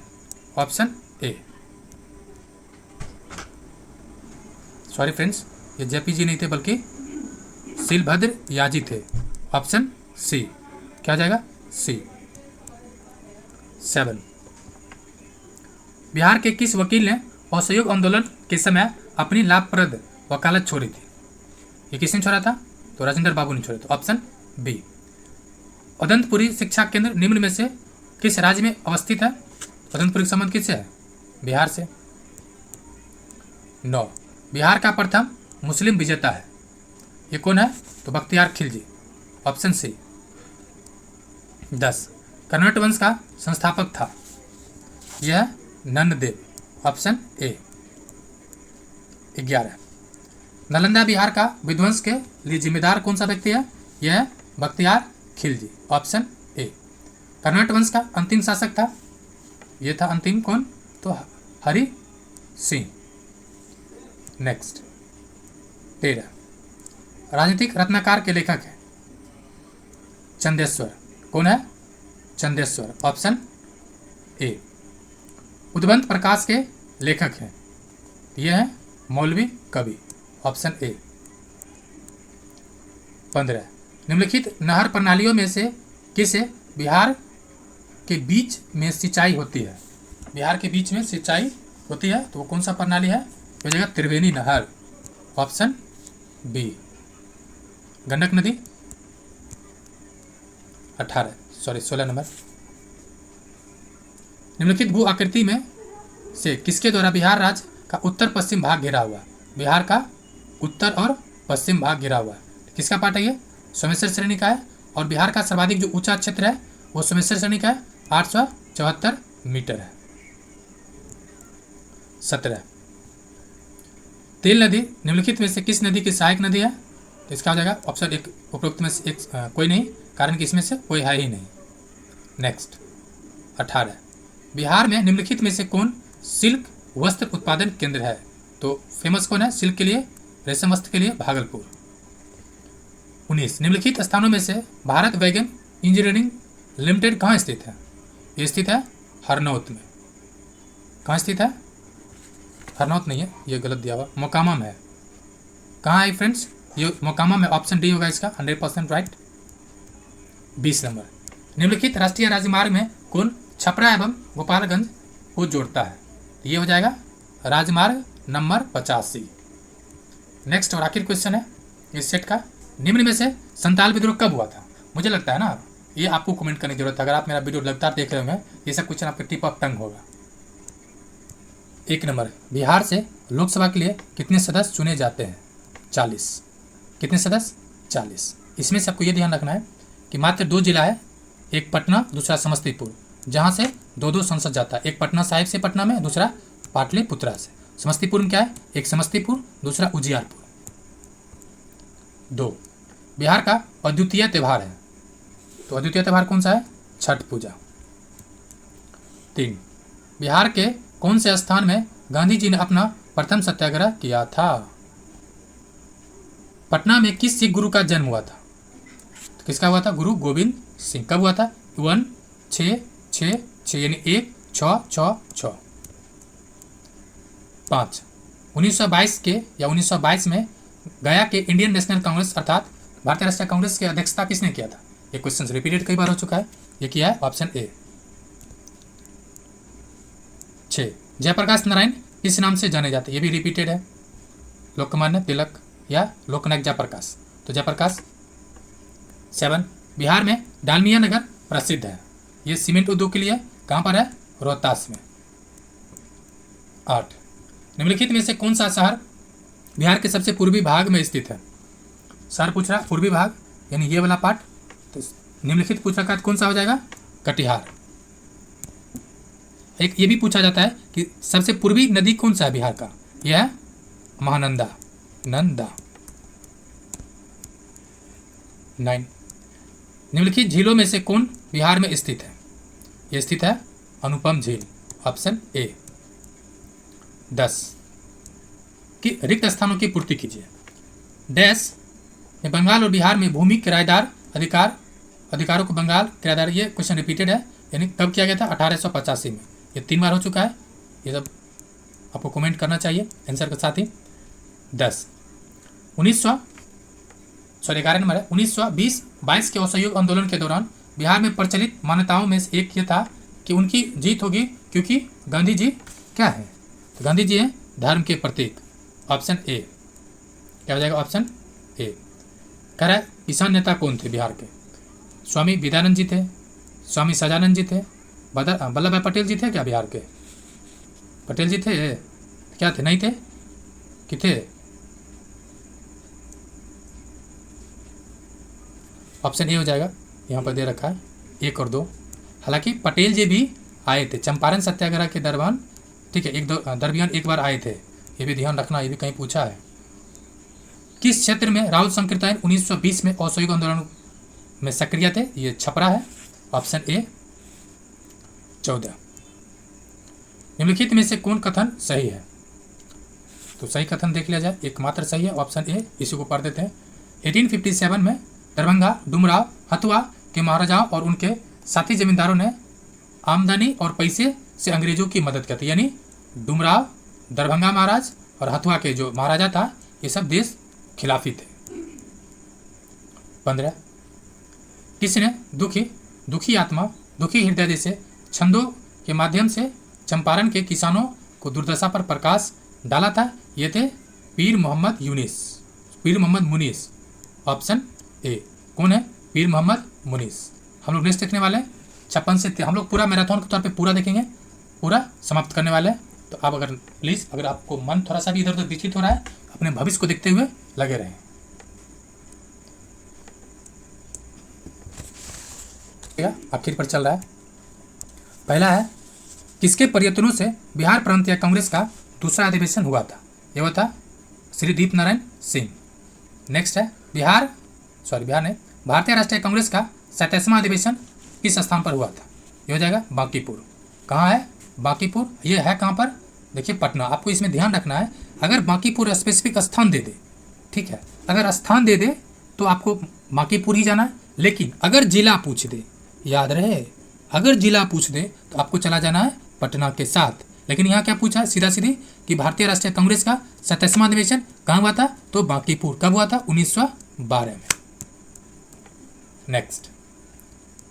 option A. Sorry friends, ये जेपी जी नहीं थे बल्कि शीलभद्र याजी थे, ऑप्शन सी, क्या जाएगा, सी। 7, बिहार के किस वकील ने असहयोग आंदोलन के समय अपनी लाभप्रद वकालत छोड़ी थी, ये किसने छोड़ा था, तो राजेंद्र बाबू ने छोड़ा था, ऑप्शन बी। उदंतपुरी शिक्षा केंद्र निम्न में से किस राज्य में अवस्थित है, उदंतपुरी संबंध किससे है, बिहार से। 9, बिहार का प्रथम मुस्लिम विजेता है, ये कौन है, तो बख्तियार खिलजी, ऑप्शन सी। 10, कर्नाट वंश का संस्थापक था, यह है नंददेव, ऑप्शन ए। 11, नालंदा बिहार का विध्वंस के लिए जिम्मेदार कौन सा व्यक्ति है, यह है बख्तियार खिलजी, ऑप्शन ए। कर्नाट वंश का अंतिम शासक था, यह था अंतिम कौन, तो हरि सिंह। नेक्स्ट 13, राजनीतिक रत्नाकर के लेखक है चंदेश्वर, कौन है, चंदेश्वर, ऑप्शन ए। उद्बंध प्रकाश के लेखक हैं, यह है मौलवी कवि, ऑप्शन ए। 15, निम्नलिखित नहर प्रणालियों में से किसे बिहार के बीच में सिंचाई होती है, बिहार के बीच में सिंचाई होती है, तो वो कौन सा प्रणाली है, हो जाएगा त्रिवेणी नहर, ऑप्शन बी। गंडक नदी 16 नंबर। निम्नलिखित भू आकृति में से किसके द्वारा बिहार राज्य का उत्तर पश्चिम भाग घिरा हुआ, बिहार का उत्तर और पश्चिम भाग घिरा हुआ, किसका पार्ट है ये, सोमेश्वर श्रेणी का है, और बिहार का सर्वाधिक जो ऊंचा क्षेत्र है वो सोमेश्वर श्रेणी का है, 874 मीटर है। 17, तेल नदी निम्नलिखित में से किस नदी की सहायक नदी है, तो इसका हो जाएगा ऑप्शन एक, उपरोक्त में से एक कोई नहीं, कारण कि इसमें से कोई है ही नहीं। नेक्स्ट 18, बिहार में निम्नलिखित में से कौन सिल्क वस्त्र उत्पादन केंद्र है? तो फेमस कौन है सिल्क के लिए, रेशम वस्त्र के लिए? भागलपुर। 19, निम्नलिखित स्थानों में से भारत वैगन इंजीनियरिंग लिमिटेड कहाँ स्थित है? ये स्थित है हरनौत में। कहाँ स्थित है? हरनौत नहीं है, ये गलत दिया हुआ, मोकामा में है। कहाँ है फ्रेंड्स? ये मोकामा में, ऑप्शन डी होगा इसका 100% राइट। 20 नंबर, निम्नलिखित राष्ट्रीय राजमार्ग में कौन छपरा एवं गोपालगंज को जोड़ता है? ये हो जाएगा राजमार्ग नंबर 85। नेक्स्ट और आखिर क्वेश्चन है इस सेट का, निम्न में से संताल विद्रोह कब हुआ था? मुझे लगता है ना ये आपको कमेंट करने की जरूरत है, अगर आप मेरा वीडियो लगातार देख रहे होंगे ये सब क्वेश्चन आपके टिप ऑफ टंग होगा। 1 नंबर, बिहार से लोकसभा के लिए कितने सदस्य चुने जाते हैं? 40। कितने सदस्य? 40। इसमें से आपको ये ध्यान रखना है कि मात्र 2 जिला है, एक पटना दूसरा समस्तीपुर, जहाँ से 2-2 संसद जाता है। एक पटना साहिब से पटना में, दूसरा पाटलिपुत्रा से। समस्तीपुर में क्या है? एक समस्तीपुर, दूसरा उजियारपुर। 2, बिहार का अद्वितीय त्यौहार है, तो अद्वितीय त्यौहार कौन सा है? छठ पूजा। 3, बिहार के कौन से स्थान में गांधी जी ने अपना प्रथम सत्याग्रह किया था? पटना में किस सिख गुरु का जन्म हुआ था? तो किसका हुआ था? गुरु गोविंद सिंह। कब हुआ था? 1-6-6-6 यानी 1-6-6-6। 5, 1922 के या 1922 में गया के इंडियन नेशनल कांग्रेस अर्थात भारतीय राष्ट्रीय कांग्रेस की अध्यक्षता किसने किया था? ये क्वेश्चन रिपीटेड कई बार हो चुका है, ये किया है ऑप्शन ए। 6, जयप्रकाश नारायण किस नाम से जाने जाते? ये भी रिपीटेड है, लोकमान्य तिलक या लोकनायक जयप्रकाश, तो जयप्रकाश। 7, बिहार में डालमिया नगर प्रसिद्ध है, ये सीमेंट उद्योग के लिए, कहाँ पर है? रोहतास में। 8, निम्नलिखित में से कौन सा शहर बिहार के सबसे पूर्वी भाग में स्थित है? शहर पूछ रहा है पूर्वी भाग यानी ये वाला पार्ट, तो निम्नलिखित पूछ रखा है कौन सा हो जाएगा? कटिहार। एक ये भी पूछा जाता है कि सबसे पूर्वी नदी कौन सा है बिहार का? यह है महानंदा, नंदा। 9, निम्नलिखित झीलों में से कौन बिहार में स्थित है? यह स्थित है अनुपम झील, ऑप्शन ए। 10, कि रिक्त स्थानों की पूर्ति कीजिए। डैश में बंगाल और बिहार में भूमि किराएदार अधिकारों को बंगाल किराएदार, ये क्वेश्चन रिपीटेड है, यानी कब किया गया था? 1885 में। ये 3 बार हो चुका है, ये सब आपको कमेंट करना चाहिए आंसर के साथ ही। 10, 11 नंबर है, 1920-22 के असहयोग आंदोलन के दौरान बिहार में प्रचलित मान्यताओं में से एक ये था कि उनकी जीत होगी क्योंकि गांधी जी क्या है? तो गांधी जी हैं धर्म के प्रतीक, ऑप्शन ए। क्या हो जाएगा? Option A. कह रहा है किसान नेता कौन थे बिहार के? स्वामी विद्यानंद जी थे, स्वामी सजानंद जी थे, वल्लभ भाई पटेल जी थे क्या बिहार के? पटेल जी थे क्या? थे नहीं थे कि थे? ऑप्शन ए हो जाएगा, यहाँ पर दे रखा है 1 और 2। हालांकि पटेल जी भी आए थे चंपारण सत्याग्रह के दरमियान, ठीक है, दरमियान एक बार आए थे, ये भी ध्यान रखना, ये भी कहीं पूछा है। किस क्षेत्र में राउत संकीर्तन 1920 में असहयोग आंदोलन में सक्रिय थे? ये छपरा है, ऑप्शन ए। 14, निम्नलिखित में से कौन कथन सही है? तो सही कथन देख लिया जाए, एकमात्र सही है ऑप्शन ए, इसी को पढ़ देते हैं। 1857 में दरभंगा, डुमराव, हथुआ के महाराजाओं और उनके साथी जमींदारों ने आमदनी और पैसे से अंग्रेजों की मदद की थी, यानी डुमराव, दरभंगा महाराज और हथुआ के जो महाराजा था ये सब देश खिलाफी थे। 15, किसने दुखी आत्मा, दुखी हृदय से छंदों के माध्यम से चंपारण के किसानों को दुर्दशा पर प्रकाश डाला था? ये थे पीर मोहम्मद मुनीस, ऑप्शन ए। कौन है? पीर मोहम्मद मुनीस। हम लोग नेक्स्ट देखने वाले हैं 56 से, हम लोग पूरा मैराथन के तौर पे पूरा देखेंगे, पूरा समाप्त करने वाले हैं। तो आप अगर प्लीज़, अगर आपको मन थोड़ा सा भी इधर उधर विचलित हो रहा है, अपने भविष्य को देखते हुए लगे रहें। आखिर पर चल रहा है। पहला है, किसके प्रयत्नों से बिहार प्रांतीय कांग्रेस का दूसरा अधिवेशन हुआ था? यह हुआ था श्री दीप नारायण सिंह। नेक्स्ट है, बिहार नहीं, भारतीय राष्ट्रीय कांग्रेस का 37वां अधिवेशन किस स्थान पर हुआ था? ये हो जाएगा बांकीपुर। कहाँ है बांकीपुर? ये है कहाँ पर? देखिए पटना। आपको इसमें ध्यान रखना है, अगर बांकीपुर स्पेसिफिक स्थान दे दे, ठीक है, अगर स्थान दे दे तो आपको बांकीपुर ही जाना है, लेकिन अगर जिला पूछ दे, याद रहे, अगर जिला पूछ दे तो आपको चला जाना है पटना के साथ। लेकिन यहाँ क्या पूछा है सीधा सीधी कि भारतीय राष्ट्रीय कांग्रेस का 37वां अधिवेशन कहाँ हुआ था? तो बांकीपुर। कब हुआ था? 1912 में। नेक्स्ट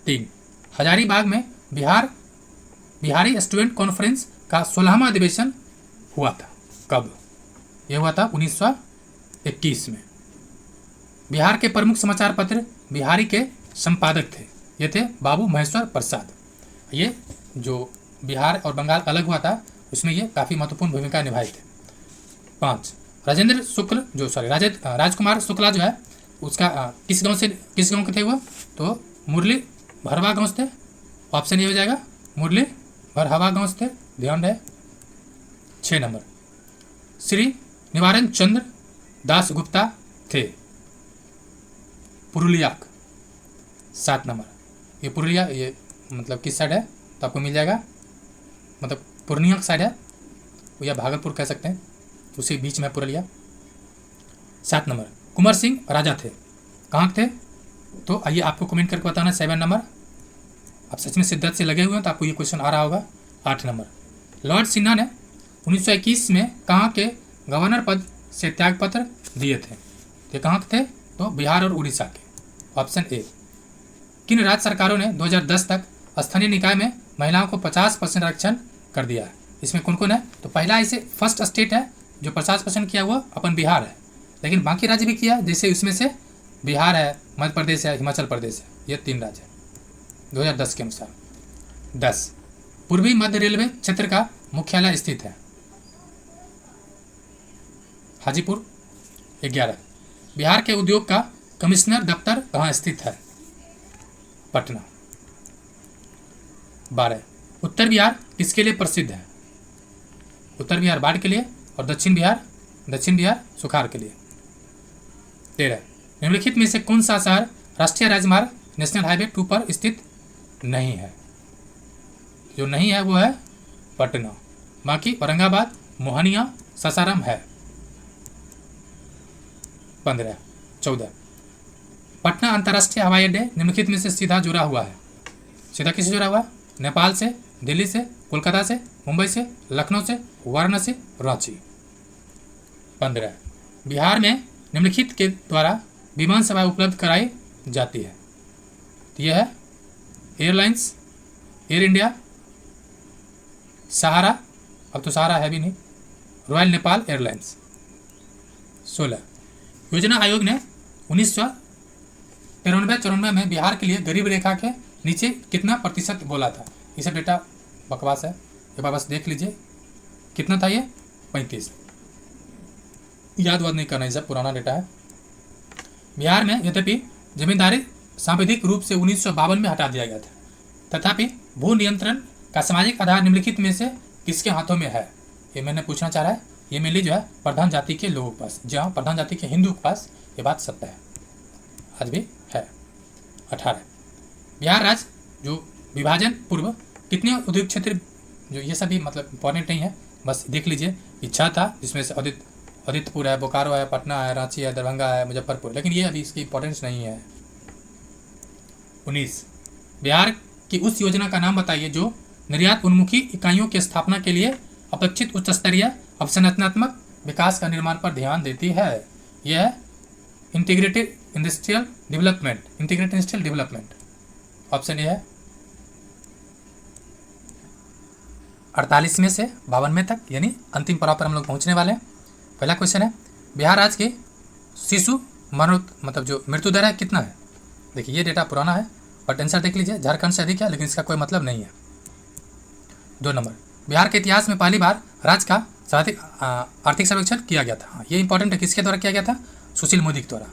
3, हजारीबाग में बिहारी स्टूडेंट कॉन्फ्रेंस का 16वां अधिवेशन हुआ था। कब? यह हुआ था 1921 में। बिहार के प्रमुख समाचार पत्र बिहारी के संपादक थे, ये थे बाबू महेश्वर प्रसाद। ये जो बिहार और बंगाल अलग हुआ था उसमें ये काफ़ी महत्वपूर्ण भूमिका निभाए थे। 5, राजकुमार शुक्ला जो है उसका किस गांव के थे वो? तो मुरली भरवा गांव से थे। ऑप्शन ये हो जाएगा मुरली भरहवा गांव से थे, ध्यान रहे। 6 नंबर, श्री निवारण चंद्र दास गुप्ता थे, पुरुलिया। 7 नंबर, ये पुरुलिया ये मतलब किस साइड है? तो आपको मिल जाएगा, मतलब पूर्णिया साइड है या भागलपुर कह सकते हैं, उसी बीच में पुरुलिया। 7 नंबर, कुंवर सिंह राजा थे, कहाँ थे? तो आइए आपको कमेंट करके बताना। 7 नंबर, आप सच में शिद्दत से लगे हुए हैं तो आपको ये क्वेश्चन आ रहा होगा। 8 नंबर, लॉर्ड सिन्हा ने 1921 में कहाँ के गवर्नर पद से त्यागपत्र दिए थे? ये कहाँ के थे? तो बिहार और उड़ीसा के। Option A. किन राज्य सरकारों ने 2010 तक स्थानीय निकाय में महिलाओं को 50% आरक्षण कर दिया है? इसमें कौन कौन है? तो पहला इसे फर्स्ट स्टेट है जो 50% किया हुआ अपन बिहार है, लेकिन बाकी राज्य भी किया, जैसे इसमें से बिहार है, मध्य प्रदेश है, हिमाचल प्रदेश है, ये 3 राज्य है 2010 के अनुसार। 10, पूर्वी मध्य रेलवे क्षेत्र का मुख्यालय स्थित है? हाजीपुर। 11, बिहार के उद्योग का कमिश्नर दफ्तर कहाँ स्थित है? पटना। 12, उत्तर बिहार किसके लिए प्रसिद्ध है? उत्तर बिहार बाढ़ के लिए और दक्षिण बिहार सुखाड़ के लिए। 13, निम्नलिखित में से कौन सा शहर राष्ट्रीय राजमार्ग नेशनल हाईवे 2 पर स्थित नहीं है? जो नहीं है वो है पटना, बाकी औरंगाबाद, मोहनिया, सासाराम है। 14, पटना अंतर्राष्ट्रीय हवाई अड्डे निम्नलिखित में से सीधा जुड़ा हुआ है? सीधा किससे जुड़ा हुआ? नेपाल से, दिल्ली से, कोलकाता से, मुंबई से, लखनऊ से, वाराणसी, रांची। 15, बिहार में निम्नलिखित के द्वारा विमान सेवाएं उपलब्ध कराई जाती है? तो यह है एयरलाइंस, एयर इंडिया, सहारा, अब तो सहारा है भी नहीं, रॉयल नेपाल एयरलाइंस। 16, योजना आयोग ने 1993-94 में बिहार के लिए गरीब रेखा के नीचे कितना प्रतिशत बोला था? ये सब डेटा बकवास है, एक बार बस देख लीजिए कितना था ये 35। याद नहीं करना, ये सब पुराना डेटा है। बिहार में यद्यपि जमींदारी सांविधिक रूप से 1952 में हटा दिया गया था, तथापि भू नियंत्रण का सामाजिक आधार निम्नलिखित में से किसके हाथों में है? ये मैंने पूछना चाह रहा है, ये मेनली जो है प्रधान जाति के लोगों के पास, जहाँ प्रधान जाति के हिंदू के पास ये बात सत्य है, आज भी है। 18, बिहार राज्य जो विभाजन पूर्व कितने उद्योग क्षेत्र, जो ये सभी मतलब इंपॉर्टेंट नहीं है, बस देख लीजिए। इच्छा था जिसमें से आदित्यपुर है, बोकारो है, पटना है, रांची है, दरभंगा है, मुजफ्फरपुर, लेकिन ये अभी इसकी इंपॉर्टेंस नहीं है। 19, बिहार की उस योजना का नाम बताइए जो निर्यात उन्मुखी इकाइयों की स्थापना के लिए अपेक्षित उच्च स्तरीय अवसंरचनात्मक विकास का निर्माण पर ध्यान देती है? यह है integrated industrial development. Option A है 48 में से 52 में तक, यानी अंतिम पड़ाव पर हम लोग पहुंचने वाले हैं। पहला क्वेश्चन है, बिहार राज्य के शिशु मतलब जो मृत्यु दर है कितना है? देखिए ये डेटा पुराना है, बट आंसर देख लीजिए, झारखंड से अधिक है, लेकिन इसका कोई मतलब नहीं है। 2 नंबर, बिहार के इतिहास में पहली बार राज्य का सर्वाधिक आर्थिक सर्वेक्षण किया गया था? हाँ, ये इंपॉर्टेंट है, किसके द्वारा किया गया था? सुशील मोदी के द्वारा।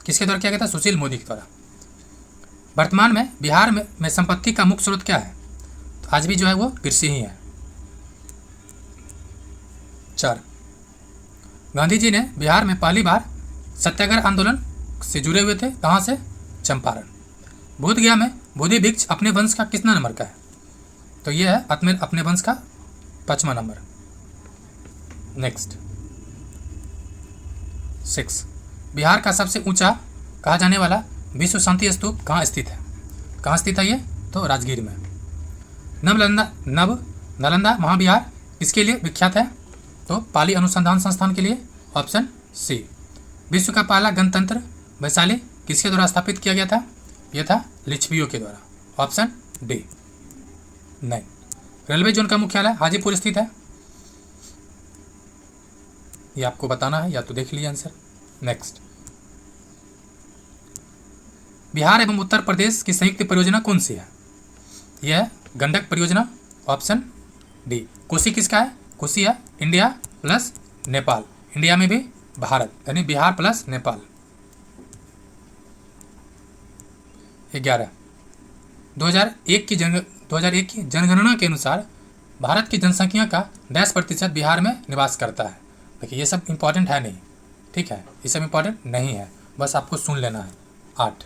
किसके द्वारा किया गया था? सुशील मोदी के द्वारा। वर्तमान में बिहार में संपत्ति का मुख्य स्रोत क्या है? तो आज भी जो है वो कृषि ही है। 4, गांधी जी ने बिहार में पहली बार सत्याग्रह आंदोलन से जुड़े हुए थे, कहाँ से? चंपारण। बोध गया में बोधि वृक्ष अपने वंश का कितना नंबर का है? तो ये है अपने वंश का 5वां नंबर। नेक्स्ट 6, बिहार का सबसे ऊंचा कहा जाने वाला विश्व शांति स्तूप कहाँ स्थित है? कहाँ स्थित है ये? तो राजगीर में। नव नालंदा महाविहार किसके लिए विख्यात है? तो पाली अनुसंधान संस्थान के लिए, ऑप्शन सी। विश्व का पहला गणतंत्र वैशाली किसके द्वारा स्थापित किया गया था? यह था लिच्छवियों के द्वारा, ऑप्शन डी। नहीं। रेलवे जोन का मुख्यालय हाजीपुर स्थित है, ये आपको बताना है, या तो देख लीजिए आंसर। नेक्स्ट, बिहार एवं उत्तर प्रदेश की संयुक्त परियोजना कौन सी है? यह है गंडक परियोजना, ऑप्शन डी। कोसी किसका है? कोसी है इंडिया प्लस नेपाल, इंडिया में भी भारत, यानी बिहार प्लस नेपाल। 11, 2001 की जनगणना के अनुसार भारत की जनसंख्या का 10% बिहार में निवास करता है। देखिए ये सब इंपॉर्टेंट है नहीं, ठीक है, ये सब इंपॉर्टेंट नहीं है, बस आपको सुन लेना है। 8,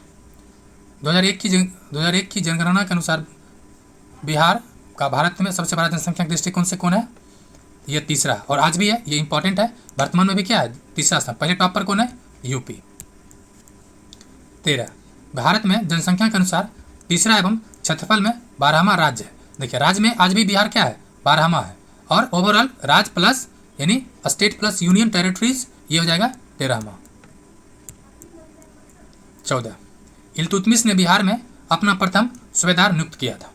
2001 की जनगणना के अनुसार बिहार का भारत में सबसे बड़ा जनसंख्या के दृष्टिकोण से कौन है? ये तीसरा, और आज भी है, ये इंपॉर्टेंट है, वर्तमान में भी क्या है? तीसरा स्थान। पहले टॉप पर कौन है? यूपी। 13, भारत में जनसंख्या के अनुसार तीसरा एवं क्षेत्रफल में 12वां राज्य है। देखिए राज्य में आज भी बिहार क्या है? 12वां है, और ओवरऑल राज्य प्लस यानी स्टेट प्लस यूनियन टेरिटरीज ये हो जाएगा 13वां। 14, इल्तुतमिश ने बिहार में अपना प्रथम सूबेदार नियुक्त किया था,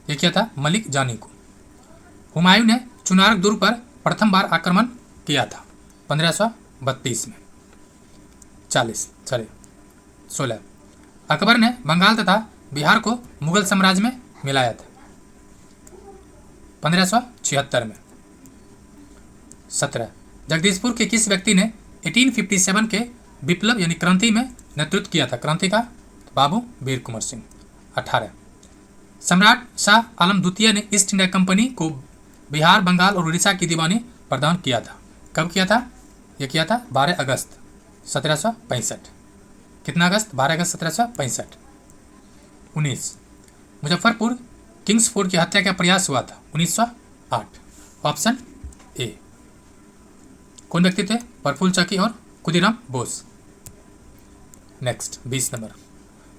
ये क्या था? मलिक जानी को। हुमायूं ने चुनार दुर्ग पर प्रथम बार आक्रमण किया था 1532 में। 16, अकबर ने बंगाल तथा बिहार को मुगल साम्राज्य में मिलाया था 1576 में। 17, जगदीशपुर के किस व्यक्ति ने 1857 के विप्लव यानी क्रांति में नेतृत्व किया था? क्रांति का? बाबू वीर कुंवर सिंह। 18, सम्राट शाह आलम द्वितीय ने ईस्ट इंडिया कंपनी को बिहार, बंगाल और उड़ीसा की दीवानी प्रदान किया था। कब किया था? यह किया था 12 अगस्त 1765। कितना अगस्त? 12 अगस्त 1765। 19, मुजफ्फरपुर किंग्स फोर्ट की हत्या का प्रयास हुआ था 1908, ऑप्शन ए। कौन व्यक्ति थे? प्रफुल्ल चाकी और खुदीराम बोस। नेक्स्ट 20 नंबर,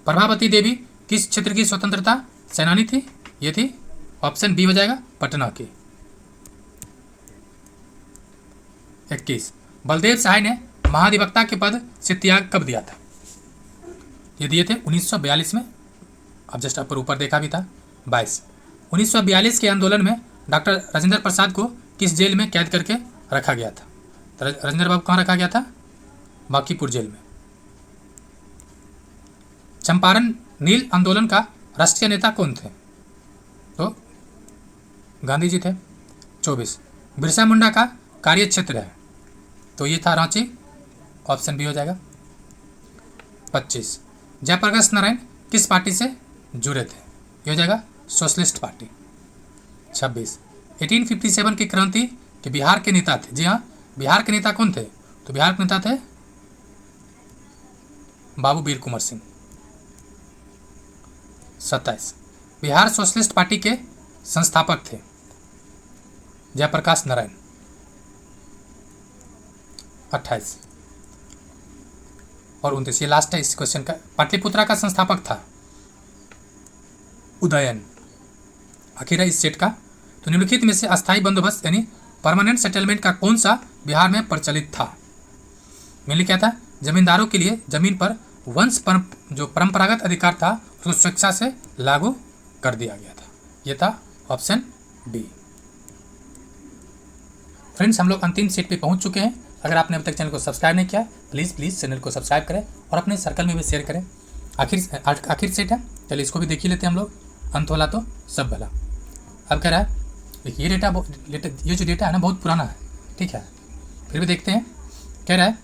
प्रभावती देवी किस क्षेत्र की स्वतंत्रता सेनानी थी? ये थी, ऑप्शन बी हो जाएगा, पटना की। 21, बलदेव सहाय ने महाधिवक्ता के पद से त्याग कब दिया था? ये दिए थे 1942 में, अब जस्ट ऊपर देखा भी था। 22, 1942 के आंदोलन में डॉक्टर राजेंद्र प्रसाद को किस जेल में कैद करके रखा गया था? तो राजेंद्र बाबू कहाँ रखा गया था? बांकीपुर जेल में। चंपारण नील आंदोलन का राष्ट्रीय नेता कौन थे? तो गांधी जी थे। 24, बिरसा मुंडा का कार्य क्षेत्र है, तो ये था रांची, ऑप्शन बी हो जाएगा। 25, जयप्रकाश नारायण किस पार्टी से जुड़े थे? ये हो जाएगा सोशलिस्ट पार्टी। 26, 1857 की क्रांति के बिहार के नेता थे। जी हाँ, बिहार के नेता कौन थे? तो बिहार के नेता थे बाबू वीर कुंवर सिंह। 27, बिहार सोशलिस्ट पार्टी के संस्थापक थे जयप्रकाश नारायण। 28 और 29, ये लास्ट है इस क्वेश्चन का। पाटलिपुत्रा का संस्थापक था उदयन। आखिर है इस सेट का। तो निम्नलिखित में से अस्थायी बंदोबस्त यानी परमानेंट सेटलमेंट का कौन सा बिहार में प्रचलित था? मेनली क्या था? जमींदारों के लिए जमीन पर जो परंपरागत अधिकार था उसको स्वेच्छा से लागू कर दिया गया था। यह था ऑप्शन बी। फ्रेंड्स, हम लोग अंतिम सेट पे पहुंच चुके हैं। अगर आपने अब तक चैनल को सब्सक्राइब नहीं किया, प्लीज़ चैनल को सब्सक्राइब करें और अपने सर्कल में भी शेयर करें। आखिर सेट है, चलिए इसको भी देख ही लेते हैं हम लोग। अंत वाला तो सब भला। अब कह रहा है देखिए, ये जो डेटा है ना बहुत पुराना है, ठीक है, फिर भी देखते हैं। कह रहा है